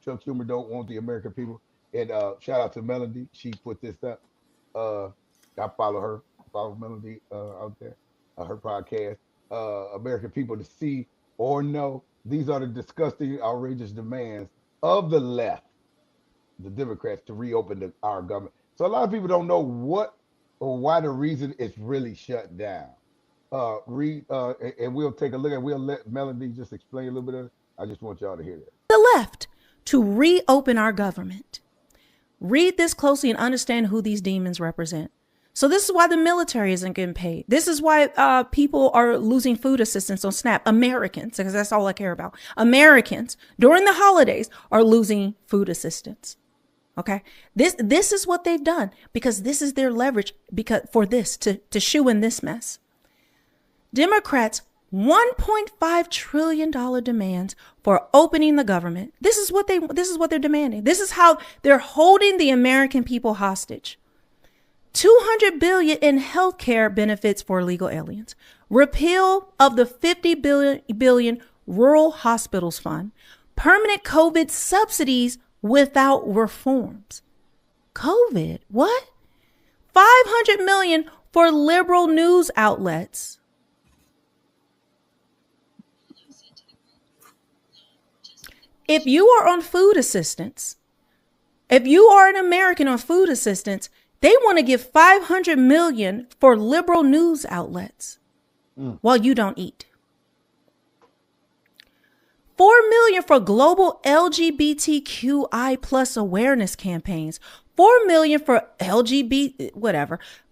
S2: Chuck Schumer don't want the American people. And shout out to Melody. She put this up. Uh, I follow her. Follow Melody out there. Her podcast. American people to see or know. These are the disgusting, outrageous demands of the left, the Democrats, to reopen our government. So a lot of people don't know what or why the reason it's really shut down. And we'll take a look at. We'll let Melody just explain a little bit of it. I just want y'all to hear that.
S8: The left to reopen our government. Read this closely and understand who these demons represent. So this is why the military isn't getting paid. This is why people are losing food assistance on SNAP. Americans, because that's all I care about. Americans during the holidays are losing food assistance. Okay, this is what they've done because this is their leverage to shoe in this mess. Democrats $1.5 trillion demands for opening the government. This is what they're demanding. This is how they're holding the American people hostage. $200 billion in health care benefits for illegal aliens. Repeal of the $50 billion rural hospitals fund. Permanent COVID subsidies without reforms. COVID, what? $500 million for liberal news outlets. If you are on food assistance, if you are an American on food assistance, they want to give $500 million for liberal news outlets while you don't eat. $4 million for global LGBTQI plus awareness campaigns. $4 million for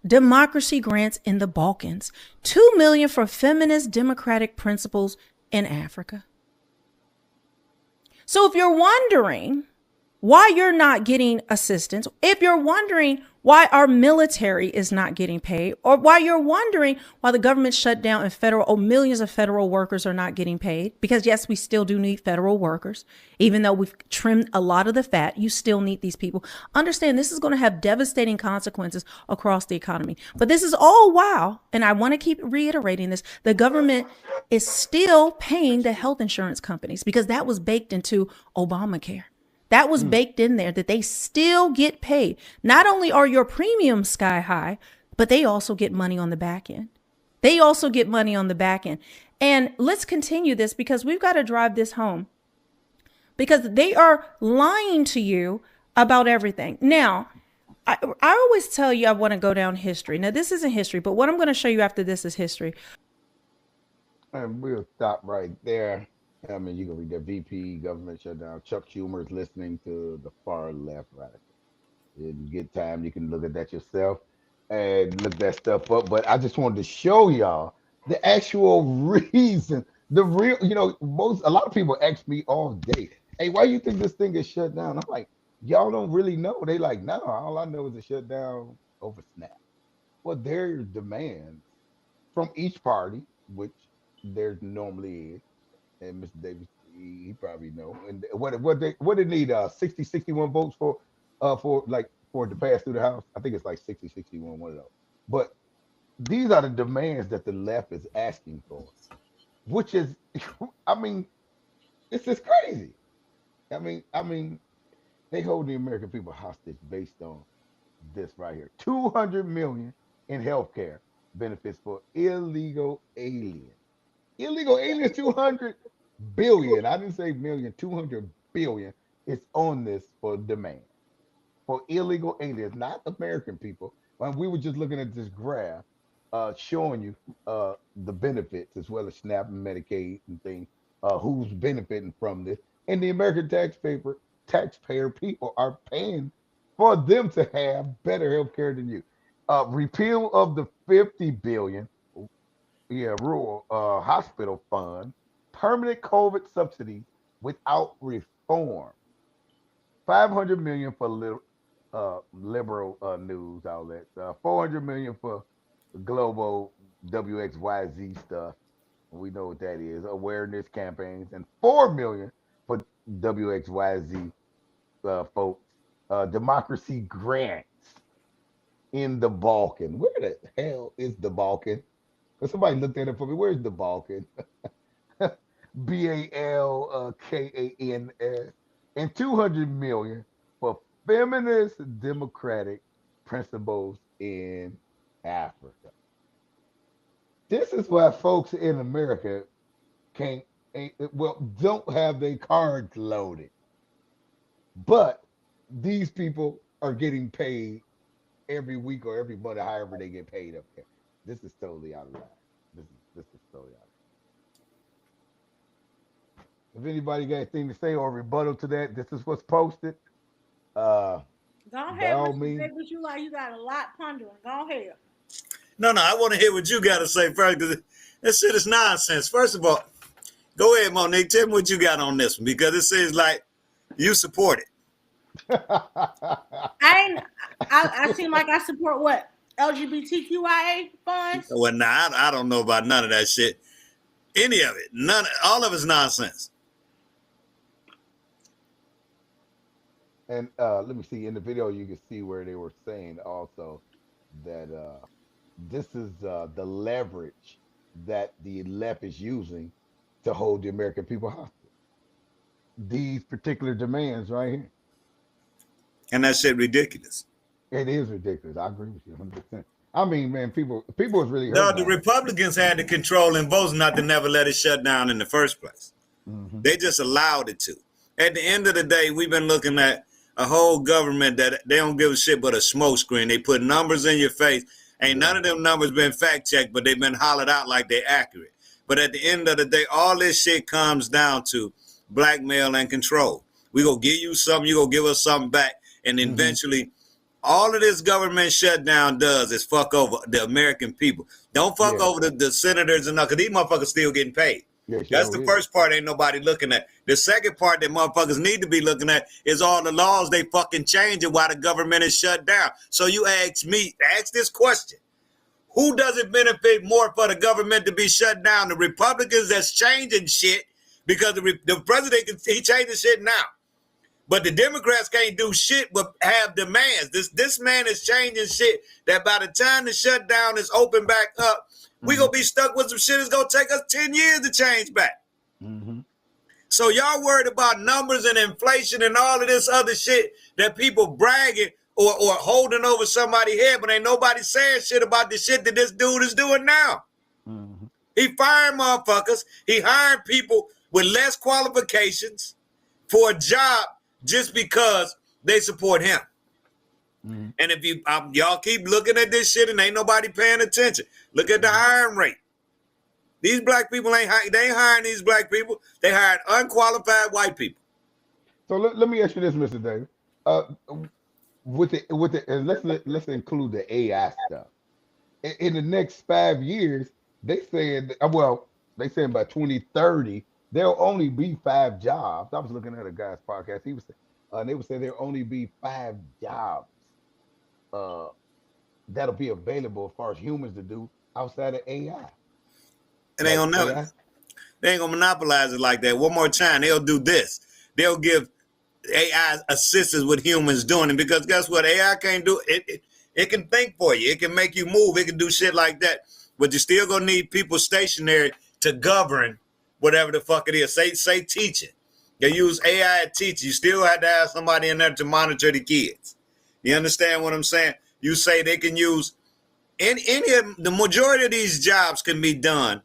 S8: democracy grants in the Balkans. $2 million for feminist democratic principles in Africa. So if you're wondering why you're not getting assistance, if you're wondering why our military is not getting paid, or why you're wondering why the government shut down and millions of federal workers are not getting paid, because yes, we still do need federal workers. Even though we've trimmed a lot of the fat, you still need these people. Understand this is going to have devastating consequences across the economy. But this is all while, and I want to keep reiterating this, the government is still paying the health insurance companies because that was baked into Obamacare. That was baked in there that they still get paid. Not only are your premiums sky high, but they also get money on the back end. And let's continue this because we've got to drive this home because they are lying to you about everything. Now, I always tell you I want to go down history. Now, this isn't history, but what I'm going to show you after this is history.
S2: And we'll stop right there. I mean, you can read that VP government shutdown. Chuck Schumer is listening to the far left radical. If you get time, you can look at that yourself and look that stuff up. But I just wanted to show y'all the actual reason, a lot of people ask me all day, hey, why you think this thing is shut down? I'm like, y'all don't really know. They like, no, all I know is it shut down over SNAP. Well, their demands from each party, which there normally is, and Mr. Davis, he probably know. And what they need 60, 61 votes for to pass through the House. I think it's like 60, 61, one of those. But these are the demands that the left is asking for, which is, I mean, it's just crazy. I mean, they hold the American people hostage based on this right here: 200 million in health care benefits for illegal aliens. Illegal aliens, 200 billion. I didn't say million, 200 billion is on this for demand for illegal aliens, not American people. When we were just looking at this graph, showing you the benefits as well as SNAP and Medicaid and things, who's benefiting from this, and the American taxpayer people are paying for them to have better health care than you. Repeal of the 50 billion rural hospital fund, permanent COVID subsidies without reform, 500 million for liberal news outlets, 400 million for global WXYZ stuff. We know what that is. Awareness campaigns and 4 million for WXYZ folks. Democracy grants in the Balkan. Where the hell is the Balkan? Because somebody looked at it for me. Where's the Balkan? BALKANS and 200 million for feminist democratic principles in Africa. This is why folks in America don't have their cards loaded. But these people are getting paid every week or every month, however they get paid up there. This is totally out of line. This is totally out of line. If anybody got anything to say or rebuttal to that, this is what's posted.
S13: Go ahead,
S2: all
S13: Mr.
S2: means,
S13: Davis. You got a lot pondering. Go ahead.
S11: No, I want to hear what you got to say first, because this shit is nonsense. First of all, go ahead, Monique. Tell me what you got on this one, because it seems like you support it.
S13: I seem like I support what? LGBTQIA funds?
S11: Well, nah, I don't know about none of that shit. Any of it. All of it's nonsense.
S2: And let me see, in the video you can see where they were saying also that this is the leverage that the left is using to hold the American people hostage. These particular demands right here.
S11: And that shit ridiculous.
S2: It is ridiculous. I agree with you 100%. I mean, man, people was really hurt.
S11: No, the Republicans had the control in votes not to never let it shut down in the first place. Mm-hmm. They just allowed it to. At the end of the day, we've been looking at a whole government that they don't give a shit but a smoke screen. They put numbers in your face. Ain't none of them numbers been fact checked, but they've been hollered out like they're accurate. But at the end of the day, all this shit comes down to blackmail and control. We gonna give you something, you gonna give us something back, and eventually all of this government shutdown does is fuck over the American people. Don't fuck over the senators and because these motherfuckers still getting paid. That's the first part ain't nobody looking at. The second part that motherfuckers need to be looking at is all the laws they fucking changing while the government is shut down. So you ask this question. Who does it benefit more for the government to be shut down? The Republicans that's changing shit because the president, he changing shit now. But the Democrats can't do shit but have demands. This man is changing shit that by the time the shutdown is open back up, we gonna be stuck with some shit that's gonna take us 10 years to change back. So y'all worried about numbers and inflation and all of this other shit that people bragging or holding over somebody's head, but ain't nobody saying shit about the shit that this dude is doing now. He firing motherfuckers. He hiring people with less qualifications for a job just because they support him. And if y'all keep looking at this shit and ain't nobody paying attention, look at the hiring rate. These black people they ain't hiring these black people. They hiring unqualified white people.
S2: So let me ask you this, Mr. Davis. Let's include the AI stuff. In the next 5 years, they said by 2030 there'll only be 5 jobs. I was looking at a guy's podcast. He was saying, they would say there'll only be 5 jobs that'll be available as far as humans to do outside of AI.
S11: And they ain't gonna monopolize it like that. One more time, they'll do this. They'll give AI assistance with humans doing it, because guess what? AI can't do it. It can think for you. It can make you move. It can do shit like that. But you're still gonna need people stationary to govern whatever the fuck it is. Say teaching. They use AI to teach. You still have to have somebody in there to monitor the kids. You understand what I'm saying? You say they can use the majority of these jobs can be done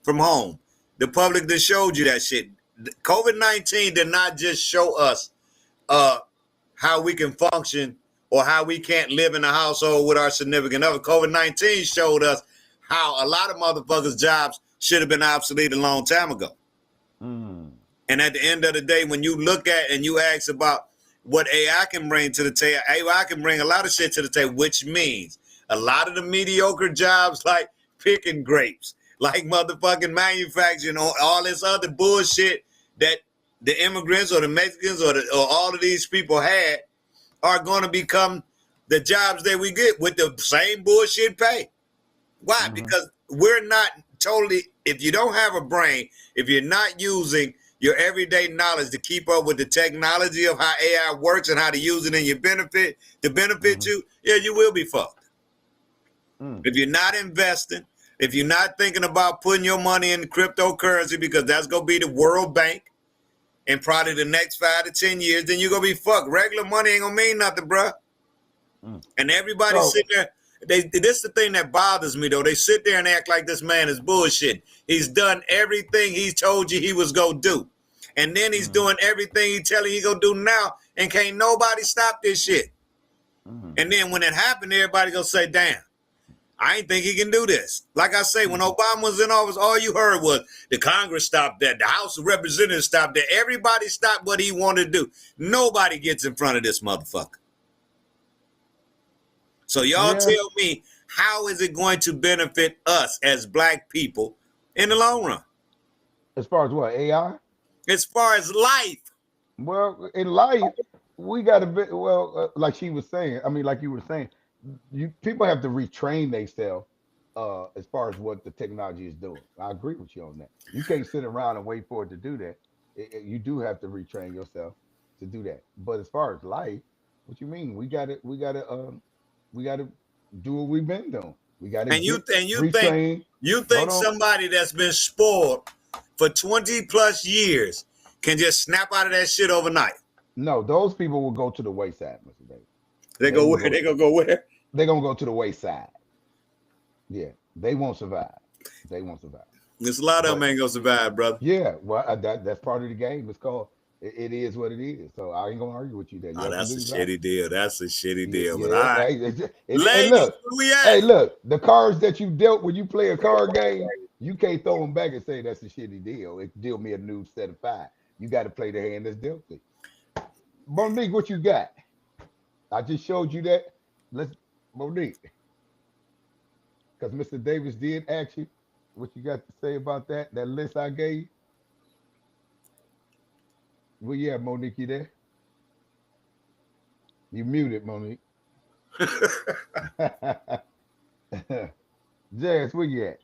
S11: from home. The public that showed you that shit. COVID-19 did not just show us how we can function or how we can't live in a household with our significant other. COVID-19 showed us how a lot of motherfuckers' jobs should have been obsolete a long time ago. And at the end of the day, when you look at and you ask about what AI can bring to the table, AI can bring a lot of shit to the table, which means a lot of the mediocre jobs like picking grapes, like motherfucking manufacturing, or all this other bullshit that the immigrants or the Mexicans or all of these people had, are going to become the jobs that we get with the same bullshit pay. Why? Because we're not totally, if you don't have a brain, if you're not using your everyday knowledge to keep up with the technology of how AI works and how to use it in your benefit, to benefit you, yeah, you will be fucked. If you're not investing, if you're not thinking about putting your money in cryptocurrency, because that's going to be the world bank in probably the next 5 to 10 years, then you're going to be fucked. Regular money ain't going to mean nothing, bruh. And everybody sitting there, this is the thing that bothers me, though. They sit there and act like this man is bullshit. He's done everything he's told you he was going to do. And then he's doing everything he's telling you he's going to do now, and can't nobody stop this shit. And then when it happened, everybody going to say, damn, I ain't think he can do this. Like I say, when Obama was in office, all you heard was the Congress stopped that. The House of Representatives stopped that. Everybody stopped what he wanted to do. Nobody gets in front of this motherfucker. So y'all tell me, how is it going to benefit us as black people in the long run?
S2: As far as what, AI?
S11: As far as life.
S2: Well, in life, we got to be, like she was saying, I mean, like you were saying, people have to retrain themselves as far as what the technology is doing. I agree with you on that. You can't sit around and wait for it to do that. You do have to retrain yourself to do that. But as far as life, what you mean? We got to do what we've been doing. We got to
S11: you think somebody that's been spoiled for 20 plus years can just snap out of that shit overnight?
S2: No, those people will go to the wayside, Mr. Davis.
S11: They go where? They gonna go where?
S2: They're gonna go to the wayside. Yeah, they won't survive. They won't survive.
S11: There's a lot of them ain't gonna survive, brother.
S2: Yeah, well, that's part of the game. It's called. It is what it is. So I ain't gonna argue with you there.
S11: Oh, that's a shitty deal. That's a shitty deal.
S2: Yeah,
S11: but all right.
S2: Ladies, look, hey, look, the cards that you dealt when you play a card game, you can't throw them back and say that's a shitty deal. It deal me a new set of 5. You got to play the hand that's dealt to you. Monique, what you got? I just showed you that. Monique, because Mr. Davis did ask you what you got to say about that list I gave. Well, yeah, Monique, you there? You muted, Monique. Jazz, where you at?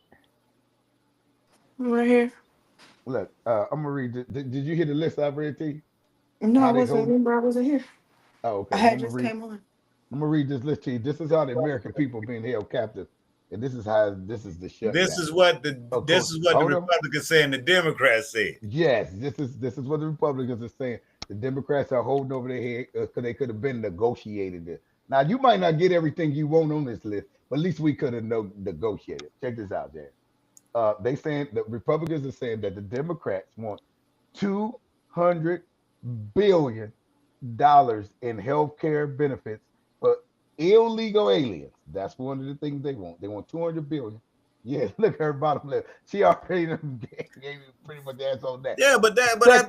S14: I'm right here.
S2: Look, I'm gonna read. Did you hear the list I read to you?
S14: No, I wasn't. Remember, I wasn't here.
S2: Oh, okay.
S14: I had just came on.
S2: I'm gonna read this list to you. This is how the American people being held captive, and this is the shutdown.
S11: This is what the Republicans say and the Democrats say.
S2: Yes, this is what the Republicans are saying. The Democrats are holding over their head because they could have been negotiated this. Now you might not get everything you want on this list, but at least we could have negotiated. Check this out, Jan. They saying the Republicans are saying that the Democrats want $200 billion in health care benefits for illegal aliens. That's one of the things they want. They want $200 billion. Yeah, look at her bottom left. She already gave you pretty much answer on that.
S11: Yeah, but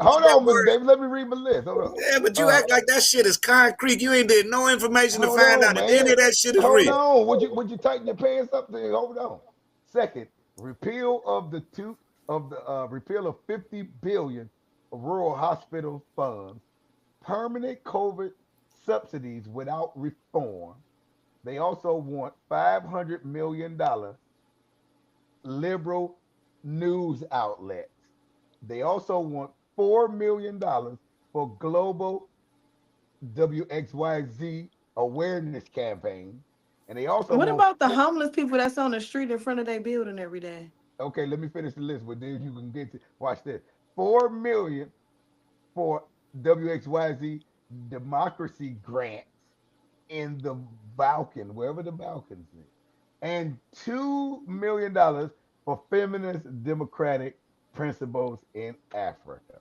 S2: hold on, Mr. David. Let me read my list. Hold on.
S11: Yeah, but you act like that shit is concrete. You ain't did no information to find out if any of that shit is real.
S2: Hold on. Would you tighten your pants up there? Hold on. Second, repeal of repeal of $50 billion of rural hospital funds, permanent COVID subsidies without reform. They also want $500 million liberal news outlets. They also want $4 million for global WXYZ awareness campaign. And they also
S14: what about the homeless people that's on the street in front of their building every day?
S2: Okay, let me finish the list, but then you can get to watch this. $4 million for WXYZ democracy grants in the Balkan, wherever the Balkans is, and $2 million for feminist democratic principles in Africa.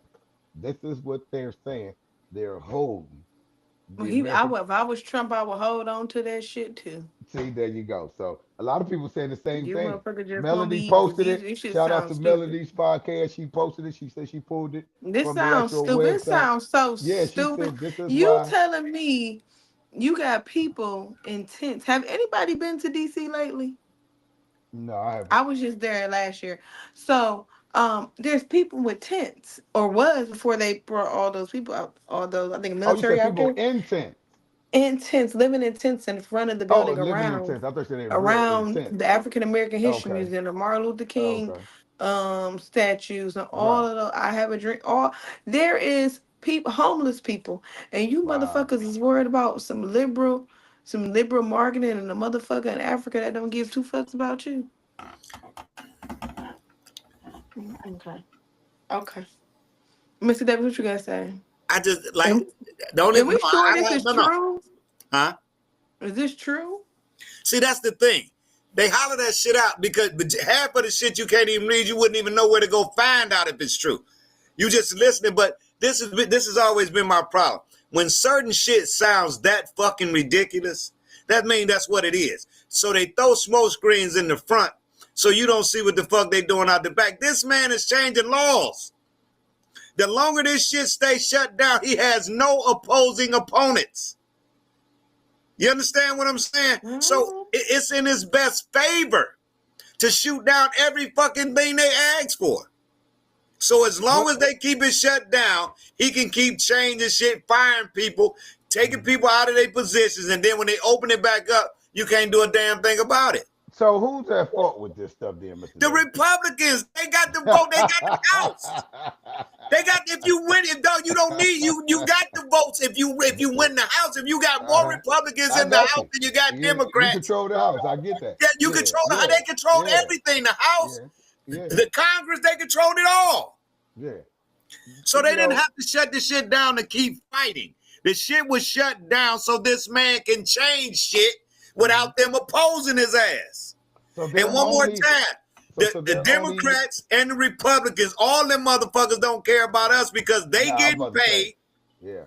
S2: This is what they're saying. They're holding.
S14: If I was Trump, I would hold on to that shit too.
S2: See, there you go. So a lot of people saying the same thing.
S14: Melody
S2: posted it. Shout out to Melody's podcast. She posted it. She said she pulled it.
S14: This sounds stupid. This sounds so stupid. You telling me you got people in tents? Have anybody been to DC lately?
S2: No, I haven't.
S14: I was just there last year. So there's people with tents, or was before they brought all those people out, all those, I think, military
S2: out there. In tents.
S14: in tents, living in tents in front of the building
S2: living in tents. I thought you said
S14: around
S2: real
S14: the African American History
S2: Okay.
S14: Museum, the Martin Luther King statues, and
S2: Right.
S14: all of the I have a drink. All there is people, homeless people, and you motherfuckers is worried about some liberal marketing and a motherfucker in Africa that don't give two fucks about you. Okay. Mr. Davis, what you guys say?
S11: I just like the only.
S14: Are we sure this is
S11: no.
S14: true?
S11: Huh?
S14: Is this true?
S11: See, that's the thing. They holler that shit out because half of the shit you can't even read. You wouldn't even know where to go find out if it's true. You just listening. But this has always been my problem. When certain shit sounds that fucking ridiculous, that means that's what it is. So they throw smoke screens in the front so you don't see what the fuck they doing out the back. This man is changing laws. The longer this shit stays shut down, he has no opposing opponents. You understand what I'm saying? Mm-hmm. So it's in his best favor to shoot down every fucking thing they ask for. So as long as they keep it shut down, he can keep changing shit, firing people, taking people out of their positions, and then when they open it back up, you can't do a damn thing about it.
S2: So who's at fault with this stuff then, Mr.
S11: The Republicans, they got the vote, they got the House. They got, if you win it, though, you don't need, you got the votes if you win the House. If you got more Republicans in the House than you got Democrats.
S2: You control the House, I get that.
S11: Yeah, you control the House, they control everything. The House, the Congress, they controlled it all.
S2: Yeah.
S11: So they didn't have to shut the shit down to keep fighting. The shit was shut down so this man can change shit without them opposing his ass. So and one more time, the Democrats and the Republicans, all them motherfuckers don't care about us because they getting paid.
S2: Yeah.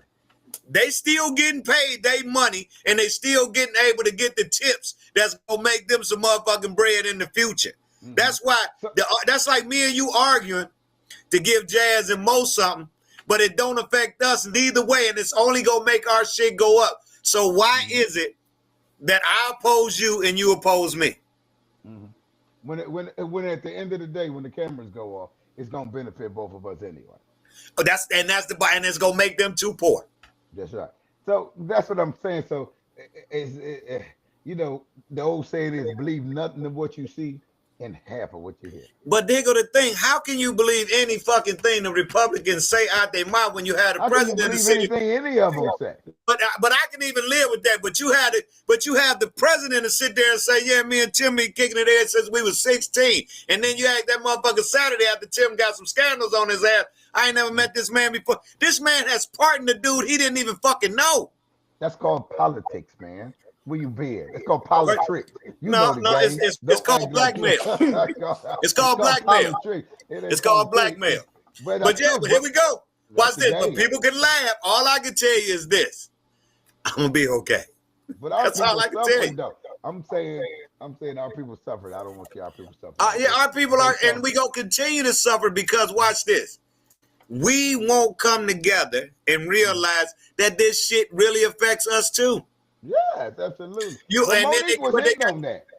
S11: They still getting paid their money and they still getting able to get the tips that's gonna make them some motherfucking bread in the future. Mm-hmm. That's why that's like me and you arguing to give Jazz and Mo something, but it don't affect us neither way, and it's only gonna make our shit go up. So why is it that I oppose you and you oppose me?
S2: Mm-hmm. When at the end of the day, when the cameras go off, it's gonna benefit both of us anyway.
S11: Oh, and it's gonna make them too poor.
S2: That's right. So that's what I'm saying. So you know, the old saying is believe nothing of what you see and half of what you hear.
S11: But there go the thing. How can you believe any fucking thing the Republicans say out their mouth when you had a president?
S2: Any of them say.
S11: But I can even live with that. But you have the president to sit there and say, yeah, me and Tim been kicking it in since we was 16. And then you had that motherfucker Saturday after Tim got some scandals on his ass. I ain't never met this man before. This man has pardoned the dude he didn't even fucking know.
S2: That's called politics, man. Where you been? It's called politics.
S11: It's called blackmail. It's called blackmail. It's called blackmail. But yeah, here we go. Watch this. But people can laugh. All I can tell you is this: I'm gonna be okay.
S2: But that's all I can tell you. Though. I'm saying our people suffered. I don't want to see our people suffer.
S11: Yeah, our people are, and we gonna continue to suffer because watch this. We won't come together and realize that this shit really affects us too.
S2: Yeah, absolutely.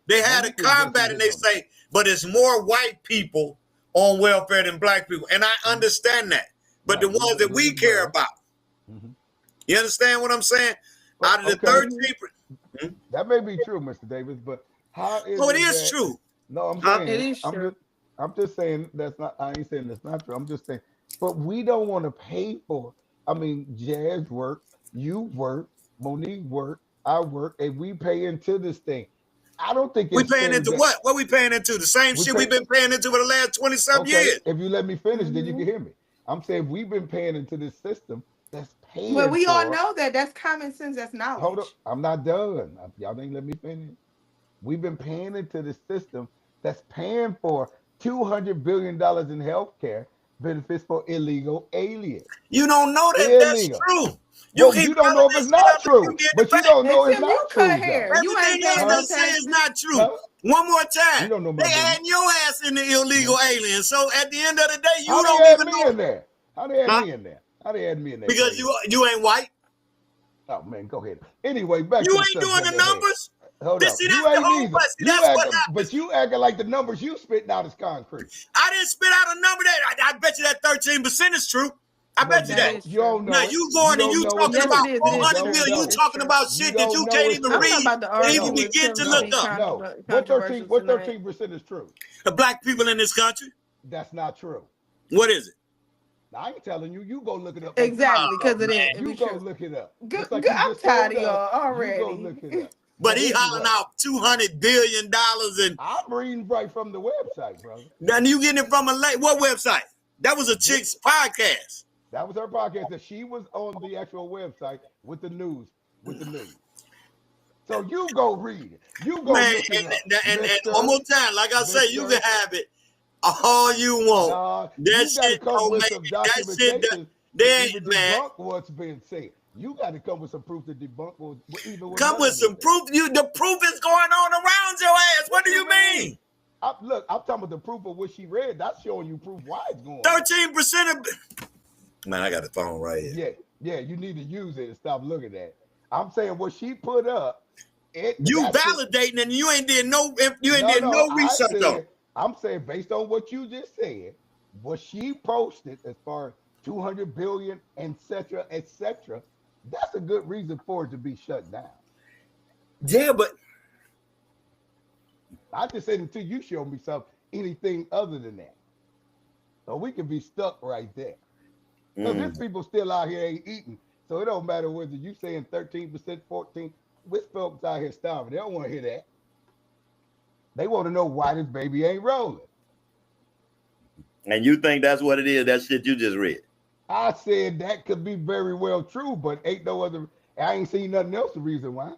S11: They had a combat and they say, but it's more white people on welfare than black people. And I understand that. But the ones that we care about, you understand what I'm saying? Out of the 13,
S2: that may be true, Mr. Davis, but how is
S11: it is true.
S2: No, I'm saying
S14: it is true.
S2: I'm just saying that's not, I ain't saying that's not true. I'm just saying, but we don't want to pay for, I mean, Jazz work, you work, Monique work, I work, and we pay into this thing. I don't think
S11: we paying into what? What we paying into? The same shit we've been paying into for the last 20-something years.
S2: If you let me finish, then you can hear me. I'm saying we've been paying into this system that's paying.
S14: Well, we all know that. That's common sense. That's knowledge.
S2: Hold up, I'm not done. Y'all ain't let me finish. We've been paying into the system that's paying for $200 billion in healthcare benefits for illegal aliens.
S11: You don't know that that's true.
S2: You don't know if it's not true, but you don't know it's not true.
S11: Everything else they say is not true. One more time.
S2: You don't know
S11: they adding your ass in the illegal alien. So at the end of the day, you
S2: How
S11: don't
S2: they
S11: even know.
S2: In there? How they add me in there? How they add me in there?
S11: Because you ain't white.
S2: Oh man, go ahead. Anyway, back
S11: you
S2: to
S11: ain't doing the numbers.
S2: Hold up. You ain't either. But you acting like the numbers you spitting out is concrete.
S11: I didn't spit out a number that I bet you that 13% is true. I
S2: No,
S11: bet you
S2: you
S11: that.
S2: don't. You don't
S11: Now
S2: know it.
S11: you
S2: You
S11: going and
S2: don't
S11: you
S2: know it's
S11: talking
S14: Yes,
S2: true.
S11: about
S14: it is. It
S2: You
S14: is
S11: 400
S2: don't
S14: true.
S11: million. You
S2: know it.
S11: talking about
S2: You
S11: shit that you
S2: don't know
S11: can't
S2: it's
S11: even
S14: I'm
S2: true.
S14: not
S11: read
S14: about to
S11: or
S14: argue
S11: even
S2: No,
S14: with
S11: begin
S14: Tim
S11: to
S14: to
S11: look
S14: be
S11: up.
S2: no.
S14: controversial
S2: What
S14: tonight.
S2: 13% is true?
S11: The black people in this country.
S2: That's not true.
S11: What is it?
S2: I ain't telling you. You go look it up like you
S14: Exactly,
S2: just
S11: Oh
S14: because
S2: told
S14: of
S2: me.
S11: man.
S14: that. It
S2: You
S14: be
S2: go
S14: true.
S2: look it up.
S14: Good,
S2: Just like
S14: good.
S2: you
S14: I'm
S2: just
S14: tired
S2: told
S14: of
S2: us.
S14: y'all
S2: You go
S14: already.
S2: look it up.
S11: But he hollering out $200 billion and
S2: I'm reading right from the website, brother.
S11: then you getting it from what website? That was a chick's podcast.
S2: That was her podcast. That she was on the actual website with the news. So you go read it. You go
S11: Man,
S2: look it up,
S11: and one
S2: Mister.
S11: more time, like I say, you can
S2: Mister.
S11: have it all you want.
S2: Nah,
S11: That
S2: you got to
S11: shit
S2: come
S11: don't
S2: with
S11: make
S2: some
S11: it. That shit that
S2: documentation to
S11: they
S2: even
S11: ain't, man.
S2: debunk what's been said. You got to come with some proof to debunk even what
S11: Come with
S2: Melanie
S11: some
S2: said.
S11: proof. The proof is going on around your ass. What do you mean?
S2: Look, I'm talking about the proof of what she read. That's showing you proof why it's going
S11: 13% of man, I got the phone right here.
S2: Yeah, you need to use it and stop looking at it. I'm saying what she put up,
S11: You validating and you ain't did no
S2: no,
S11: research on it.
S2: I'm saying based on what you just said, what she posted as far as 200 billion, etc., etc., that's a good reason for it to be shut down.
S11: Yeah, but
S2: I just said until you show me anything other than that. So we can be stuck right there. Because there's people still out here ain't eating. So it don't matter whether you saying 13%, 14%. With folks out here starving. They don't want to hear that. They want to know why this baby ain't rolling.
S11: And you think that's what it is? That shit you just read.
S2: I said that could be very well true, but ain't no other. I ain't seen nothing else the reason why.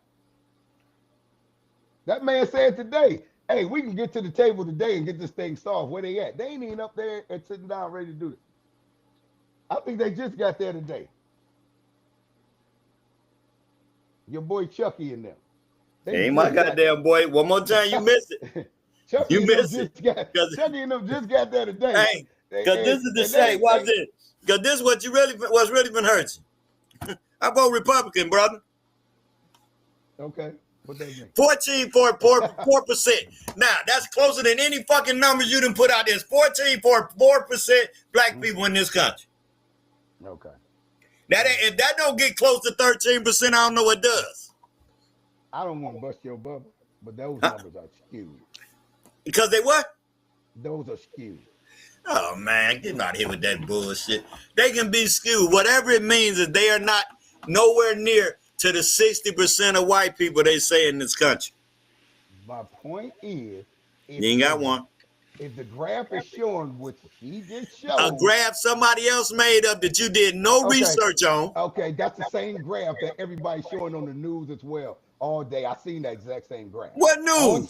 S2: That man said today, hey, we can get to the table today and get this thing solved. Where they at? They ain't even up there and sitting down ready to do this. I think they just got there today. Your boy Chucky and them.
S11: Ain't my goddamn boy. One more time, you missed it.
S2: Chucky and them just got there today.
S11: Hey, because this is the shade. Watch this. Because this is what's really been hurting. I vote Republican, brother.
S2: Okay. What that mean?
S11: 14.4%. Now, that's closer than any fucking numbers you done put out there. It's 14.4% black people in this country.
S2: Okay.
S11: If that don't get close to 13%, I don't know what does.
S2: I don't want to bust your bubble, but those numbers are skewed.
S11: Because they what?
S2: Those are skewed.
S11: Oh, man, get out of here with that bullshit. They can be skewed. Whatever it means is they are not nowhere near to the 60% of white people they say in this country.
S2: My point is,
S11: you ain't got one.
S2: If the graph is showing what she just showed,
S11: a graph somebody else made up that you did no research on.
S2: Okay, that's the same graph that everybody's showing on the news as well all day. I seen that exact same graph.
S11: What news?
S2: On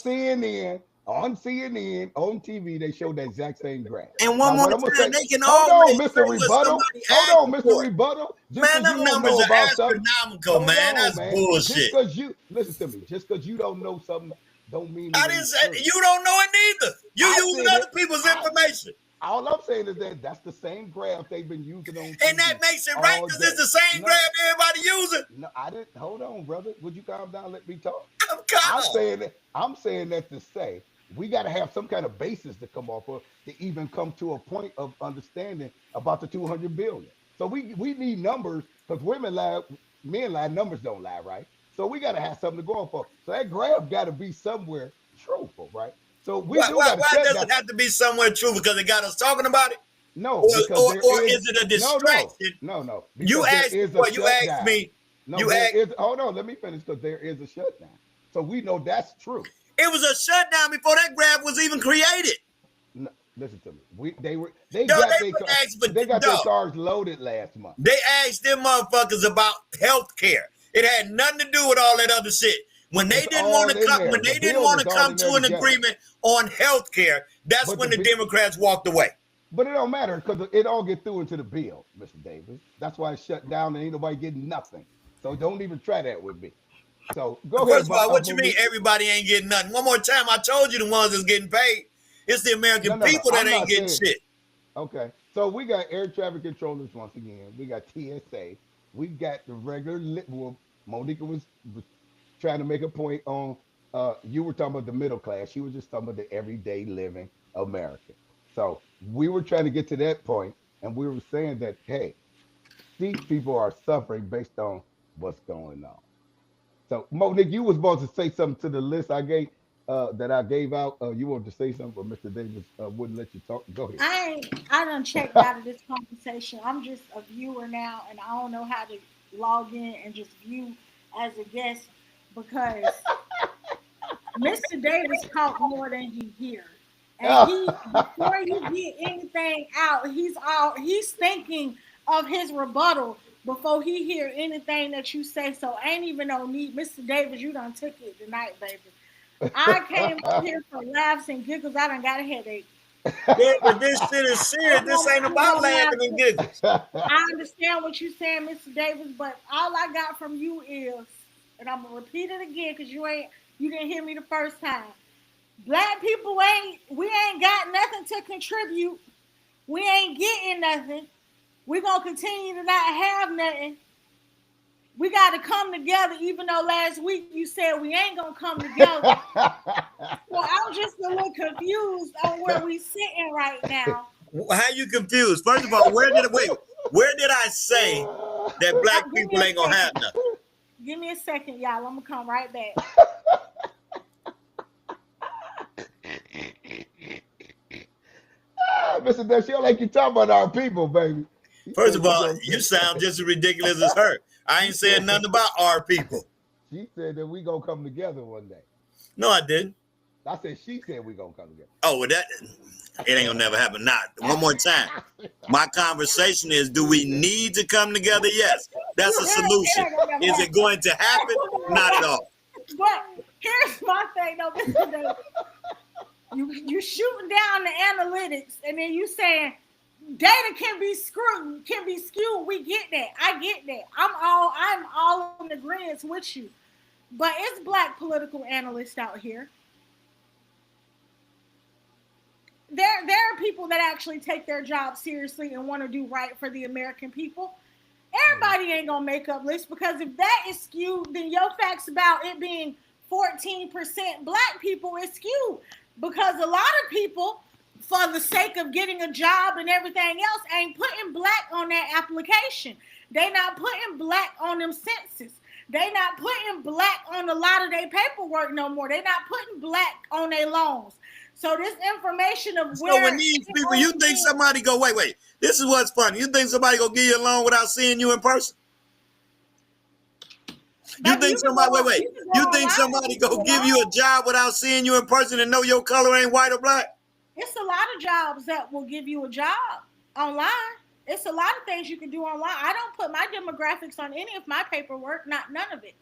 S2: CNN, on TV, they show the exact same graph.
S11: And one more time, they can
S2: hold
S11: always
S2: on, Mr. Rebuttal. Hold on, Mr. Rebuttal.
S11: Man, them numbers are astronomical, man. That's bullshit.
S2: Just because you listen to me, just because you don't know something, don't mean
S11: I didn't say you don't know it neither. You using other people's information.
S2: All I'm saying is that that's the same graph they've been using on TV.
S11: And that makes it right because it's the same graph everybody using.
S2: No, I didn't. Hold on, brother. Would you calm down and let me talk? I'm saying that to say we got to have some kind of basis to come off of to even come to a point of understanding about the 200 billion. So we need numbers because women lie, men lie, numbers don't lie, right? So we got to have something to go off of. So that graph got to be somewhere truthful, right? So why
S11: does it have to be somewhere true? Because it got us talking about it?
S2: No,
S11: or is it a distraction?
S2: No.
S11: You asked me.
S2: Hold on, let me finish because there is a shutdown. So we know that's true.
S11: It was a shutdown before that graph was even created.
S2: No, listen to me. They got their cars loaded last month.
S11: They asked them motherfuckers about health care. It had nothing to do with all that other shit. When they didn't want to come to an agreement on health care, that's when the Democrats walked away.
S2: But it don't matter because it all get through into the bill, Mr. Davis. That's why it's shut down and ain't nobody getting nothing. So don't even try that with me. So go ahead.
S11: First of all, what you mean everybody ain't getting nothing? One more time, I told you the ones that's getting paid. It's the American people that ain't getting shit.
S2: Okay. So we got air traffic controllers once again. We got TSA. We got the regular Monica was trying to make a point on you were talking about the middle class. She was just talking about the everyday living American. So we were trying to get to that point, and we were saying that, hey, these people are suffering based on what's going on. So Monique, you was supposed to say something to the list I gave that I gave out. You wanted to say something, but Mr. Davis wouldn't let you talk. Go ahead.
S13: I done checked out of this conversation. I'm just a viewer now, and I don't know how to log in and just view as a guest because Mr. Davis talk more than he hears. And he, before you get anything out, he's thinking of his rebuttal before he hear anything that you say. So ain't even no need. Mr. Davis, you done took it tonight, baby. I came up here for laughs and giggles. I done got a headache.
S11: Yeah, but this shit is serious. This ain't about laughing and giggles.
S13: I understand what you're saying, Mr. Davis, but all I got from you is, and I'm gonna repeat it again because you didn't hear me the first time. Black people we ain't got nothing to contribute. We ain't getting nothing. We're gonna continue to not have nothing. We gotta come together, even though last week you said we ain't gonna come together. Well, I'm just a little confused on where we sitting right now.
S11: How you confused? First of all, where did I say that black people ain't gonna have nothing?
S13: Give me a second, y'all. I'm gonna come right back.
S2: Mr. Davis, you like you talking about our people, baby.
S11: First of all, you sound just as ridiculous as her. I ain't saying nothing about our people.
S2: She said that we gonna come together one day.
S11: No, I didn't.
S2: I said she said we gonna come together.
S11: Oh, well, it ain't gonna never happen. Not one more time. My conversation is: do we need to come together? Yes, that's a solution. Is it going to happen? Not at all.
S13: But here's my thing, though, Mr. Davis. You shooting down the analytics, and then you saying data can be skewed. We get that. I get that. I'm all in agreement with you. But it's black political analysts out here. There are people that actually take their job seriously and want to do right for the American people. Everybody ain't gonna make up lists, because if that is skewed, then your facts about it being 14% black people is skewed. Because a lot of people, for the sake of getting a job and everything else, ain't putting black on that application. They not putting black on them census. They not putting black on a lot of their paperwork no more. They not putting black on their loans. So this information of where...
S11: So when these people, you think somebody go, wait, this is what's funny. You think somebody go give you a loan without seeing you in person? You think somebody, you think somebody go give you a job without seeing you in person and know your color ain't white or black?
S13: It's a lot of jobs that will give you a job online. It's a lot of things you can do online. I don't put my demographics on any of my paperwork, none of it.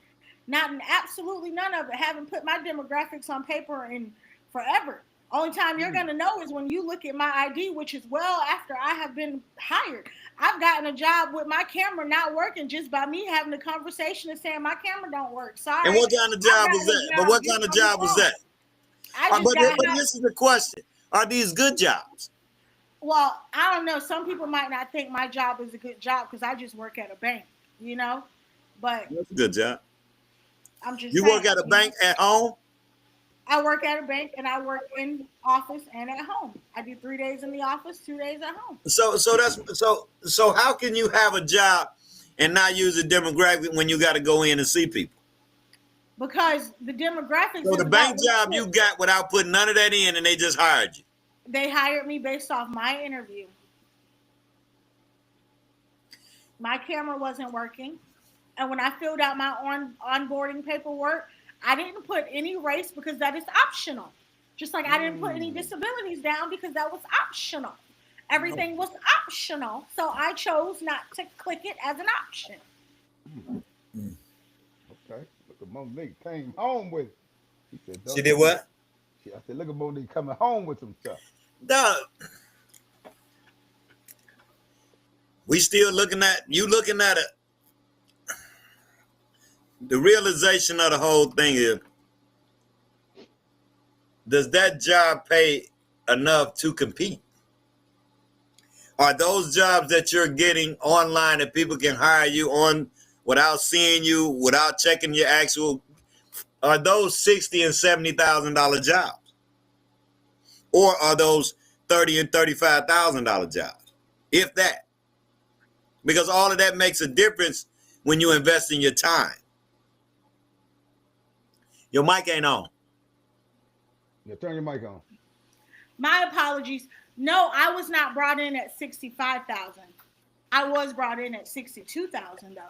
S13: Absolutely none of it. Haven't put my demographics on paper in forever. Only time you're going to know is when you look at my ID, which is well after I have been hired. I've gotten a job with my camera not working just by me having a conversation and saying my camera don't work. Sorry.
S11: And what kind of job was that? But what kind of job was that? But this is the question. Are these good jobs?
S13: Well, I don't know. Some people might not think my job is a good job because I just work at a bank, you know? But
S11: that's a good job.
S13: I'm just
S11: You work at a bank at home?
S13: I work at a bank and I work in office and at home. I do 3 days in the office, 2 days at home.
S11: So how can you have a job and not use a demographic when you got to go in and see people?
S13: Because the demographics.
S11: So the bank job you got without putting none of that in, and they just hired you.
S13: They hired me based off my interview. My camera wasn't working, and when I filled out my onboarding paperwork, I didn't put any race because that is optional. Just like I didn't put any disabilities down because that was optional. Everything was optional. So I chose not to click it as an option.
S2: Okay. Look at Monique came home with it.
S11: She did what?
S2: I said, look at Monique coming home with some stuff.
S11: Dog. We still looking at it. The realization of the whole thing is, does that job pay enough to compete? Are those jobs that you're getting online that people can hire you on without seeing you, without checking your actual, are those $60,000 and $70,000 jobs? Or are those $30,000 and $35,000 jobs? If that. because all of that makes a difference when you invest in your time. Your mic ain't on.
S2: Yeah, turn your mic on.
S13: My apologies. No, I was not brought in at 65,000. I was brought in at 62,000 though,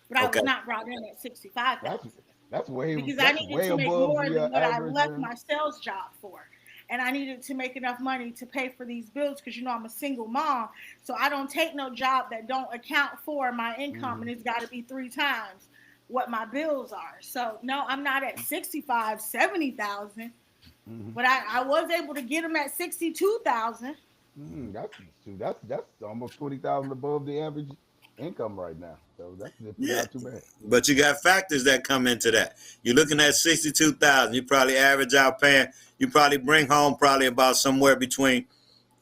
S13: but I was not brought in at 65,000.
S2: That's way
S13: because
S2: that's
S13: I needed
S2: way
S13: to make
S2: above
S13: more
S2: the
S13: than what I
S2: average.
S13: left my sales job for. And I needed to make enough money to pay for these bills because, you know, I'm a single mom. So I don't take no job that don't account for my income. And it's got to be 3 times what my bills are. So, no, I'm not at 65, 70,000. But I was able to get them at 62,000.
S2: That's almost 20,000 above the average income right now. So that's not too bad.
S11: But you got factors that come into that. You're looking at 62,000. You probably average out paying. You probably bring home probably about somewhere between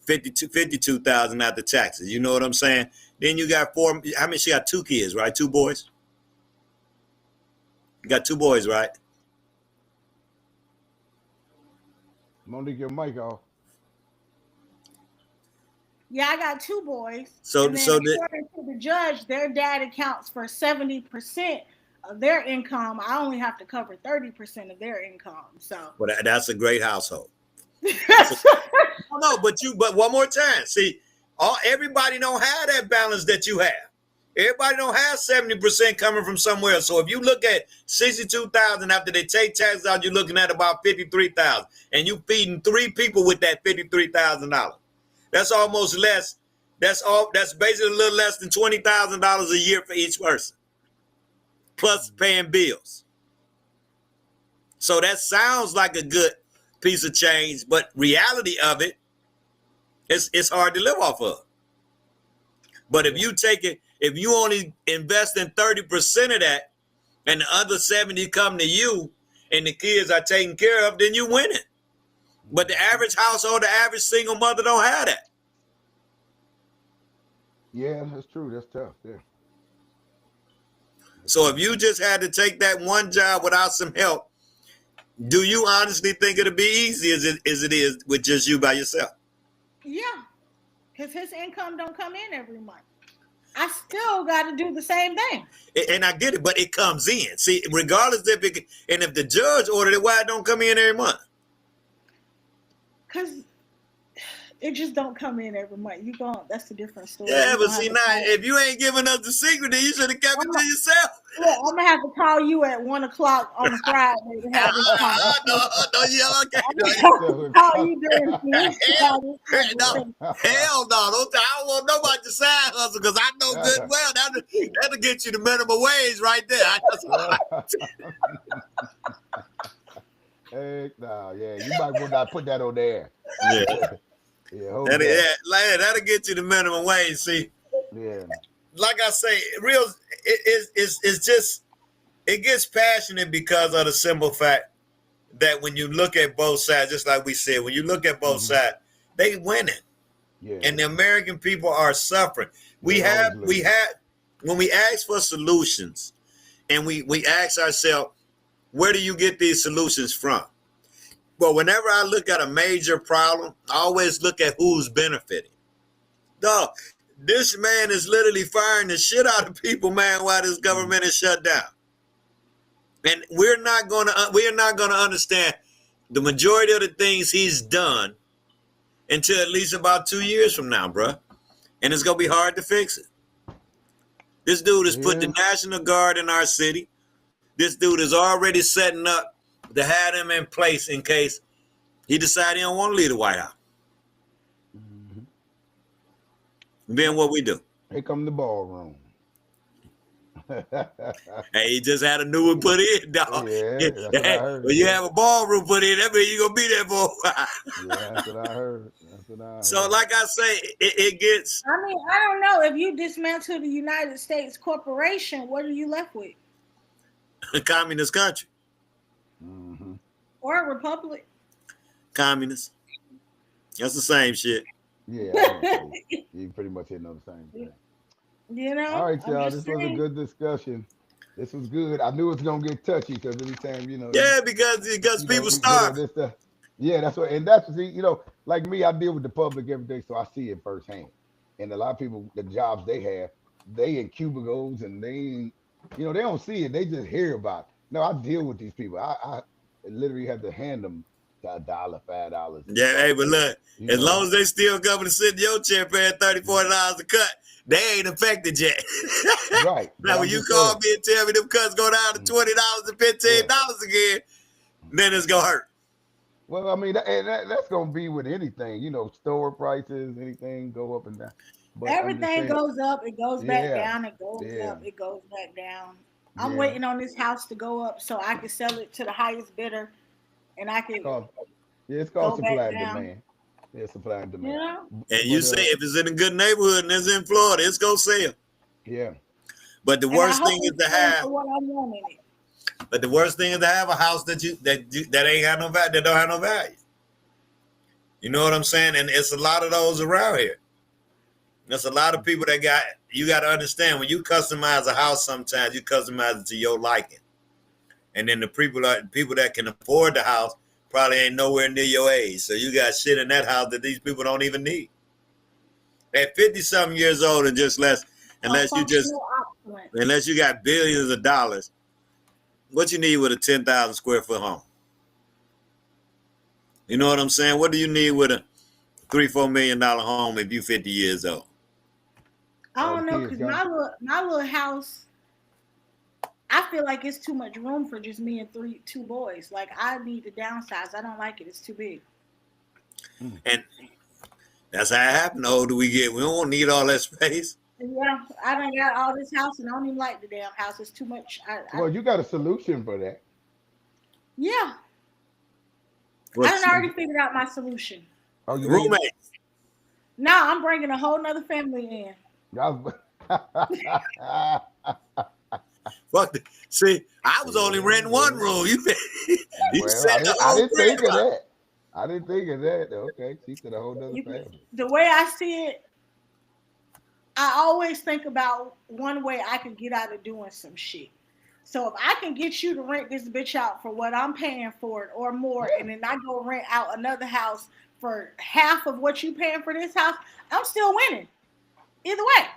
S11: 52,000 after taxes. You know what I'm saying? Then you got 4. I mean, she got 2 kids, right? 2 boys. You got 2 boys, right?
S2: Monique, your mic off.
S13: Yeah, I got 2 boys.
S11: So
S13: according to the judge, their dad accounts for 70% of their income. I only have to cover 30% of their income. So,
S11: well, that's a great household. No, but one more time. See, everybody don't have that balance that you have. Everybody don't have 70% coming from somewhere. So if you look at 62,000 after they take taxes out, you're looking at about 53,000, and you feeding 3 people with that $53,000. That's almost less. That's basically a little less than $20,000 a year for each person, plus paying bills. So that sounds like a good piece of change, but reality of it, it's hard to live off of. But if you only invest in 30% of that, and the other 70 come to you, and the kids are taken care of, then you win it. But the average household, the average single mother don't have that.
S2: Yeah, that's true. That's tough. Yeah.
S11: So if you just had to take that one job without some help, do you honestly think it'll be easy as it is with just you by yourself?
S13: Yeah, because his income don't come in every month. I still got to do the same thing.
S11: And I get it, but it comes in. See, regardless if the judge ordered it, why it don't come in every month?
S13: Because it just don't come in every month. That's a different story.
S11: Yeah, but see, now, if you ain't giving us the secret, then you should have kept it to yourself.
S13: Look, I'm going to have to call you at 1 o'clock on a Friday to have this conversation.
S11: No, you okay.
S13: Call you during
S11: Hell no. I don't want nobody to side hustle because I know good well that'll get you the minimum wage right there.
S2: Heck no, yeah. You might want to put that on there.
S11: Yeah. That'll get you the minimum wage. See,
S2: yeah.
S11: Like I say, it's just it gets passionate because of the simple fact that when you look at both sides, just like we said, when you look at both sides, they winning, and the American people are suffering. We have when we ask for solutions, and we ask ourselves, where do you get these solutions from? Well, whenever I look at a major problem, I always look at who's benefiting. Dog, this man is literally firing the shit out of people, man, while this government is shut down. And we're not gonna understand the majority of the things he's done until at least about 2 years from now, bruh. And it's gonna be hard to fix it. This dude has put the National Guard in our city. This dude is already setting up to have them in place in case he decides he don't want to leave the White House. Then what we do?
S2: Here come the ballroom.
S11: Hey, he just had a new one put in, dog.
S2: Yeah, that's what I heard.
S11: When you have a ballroom put in, that means you're going to be there for a while.
S2: Yeah, that's what I heard.
S11: So, like I say, it gets...
S13: I mean, I don't know. If you dismantle the United States corporation, what are you left with?
S11: A communist country.
S13: Or a republic.
S11: Communist. That's the same shit.
S2: Yeah, you pretty much hitting on the same thing.
S13: You know?
S2: All right, y'all. This was a good discussion. This was good. I knew it was gonna get touchy because anytime, you know.
S11: Yeah, because people starve.
S2: Yeah, that's what, and that's like me, I deal with the public every day, so I see it firsthand. And a lot of people, the jobs they have, they in cubicles and they don't see it. They just hear about it. No, I deal with these people. I literally have to hand them $1, $5.
S11: Yeah, hey, but look, as
S2: know.
S11: long as they still coming to sit in your chair paying $30, $40 a cut, they ain't affected yet.
S2: Right.
S11: Now, when you call me and tell me them cuts go down to $20 and $15 again, then it's going to hurt.
S2: Well, I mean, that's going to be with anything. Store prices, anything go up and down. But
S13: everything goes up, it goes back down, it goes up, it goes back down. I'm waiting on this house to go up so I can sell it to the highest bidder, and I can.
S2: It's called supply and demand. Yeah, supply and demand.
S13: Yeah.
S11: And you say if it's in a good neighborhood and it's in Florida, it's gonna sell.
S2: Yeah.
S11: But the worst thing is to have.
S13: What I want in it.
S11: But the worst thing is to have a house that ain't got no value, that don't have no value. You know what I'm saying? And it's a lot of those around here. There's a lot of people that you got to understand when you customize a house, sometimes you customize it to your liking. And then the people that can afford the house probably ain't nowhere near your age. So you got shit in that house that these people don't even need. At 50-something years old and just unless you got billions of dollars, what you need with a 10,000 square foot home? You know what I'm saying? What do you need with a $3-4 million home if you 50 years old?
S13: I don't know, because my little house, I feel like it's too much room for just me and two boys. Like, I need to downsize. I don't like it. It's too big.
S11: And that's how it happens. The older we get, we don't need all that space.
S13: Yeah, I done got all this house, and I don't even like the damn house. It's too much.
S2: Well, you got a solution for that.
S13: Yeah. I done already figured out my solution.
S2: Oh, you
S11: roommates?
S13: No, I'm bringing a whole nother family in.
S11: Fuck. See, I was only renting one room. You said
S2: I didn't think of that. I didn't think of that. Okay, she said a whole nother family.
S13: The way I see it, I always think about one way I could get out of doing some shit. So if I can get you to rent this bitch out for what I'm paying for it or more, and then I go rent out another house for half of what you paying for this house, I'm still winning. Either way.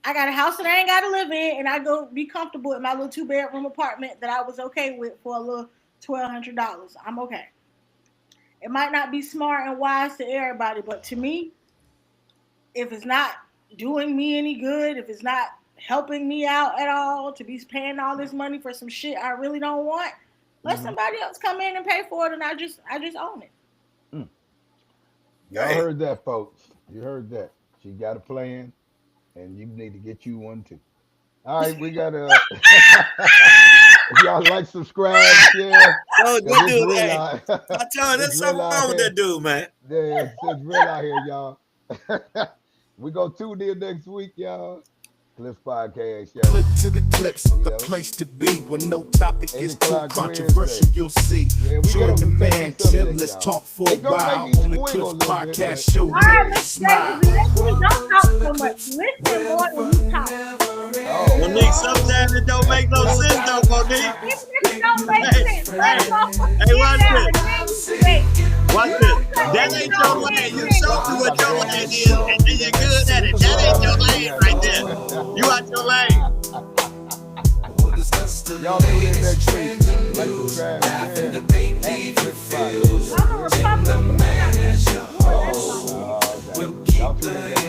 S13: I got a house that I ain't got to live in, and I go be comfortable in my little 2-bedroom apartment that I was okay with for a little $1,200. I'm okay. It might not be smart and wise to everybody, but to me, if it's not doing me any good, if it's not helping me out at all, to be paying all this money for some shit I really don't want, let somebody else come in and pay for it, and I just own it.
S2: Y'all heard that, folks. You heard that. She got a plan, and you need to get you one too. All right, we got to. If y'all like, subscribe, share.
S11: Oh, good dude, man. I tell you, there's something wrong with that dude, man.
S2: Yeah, it's real out here, y'all. We go tune in next week, y'all. Clips Podcast, y'all.
S1: Clip to the clips, the place to be. When no topic is too controversial, you'll see. Join the man, chill, let's talk for a while on the Clips Podcast show.
S13: All right, let's don't talk so much. Listen more than you talk.
S11: Monique, sometimes it don't make no sense, though, Monique.
S13: It don't make sense.
S11: Hey, watch this. Watch this. That ain't your lane. You showed me what your lane is, and then you're good at it. That ain't your lane right there. You out your lane.
S2: Y'all tune in next week. Like, subscribe, share.
S13: I'm a Republican.
S2: Y'all tune in next week.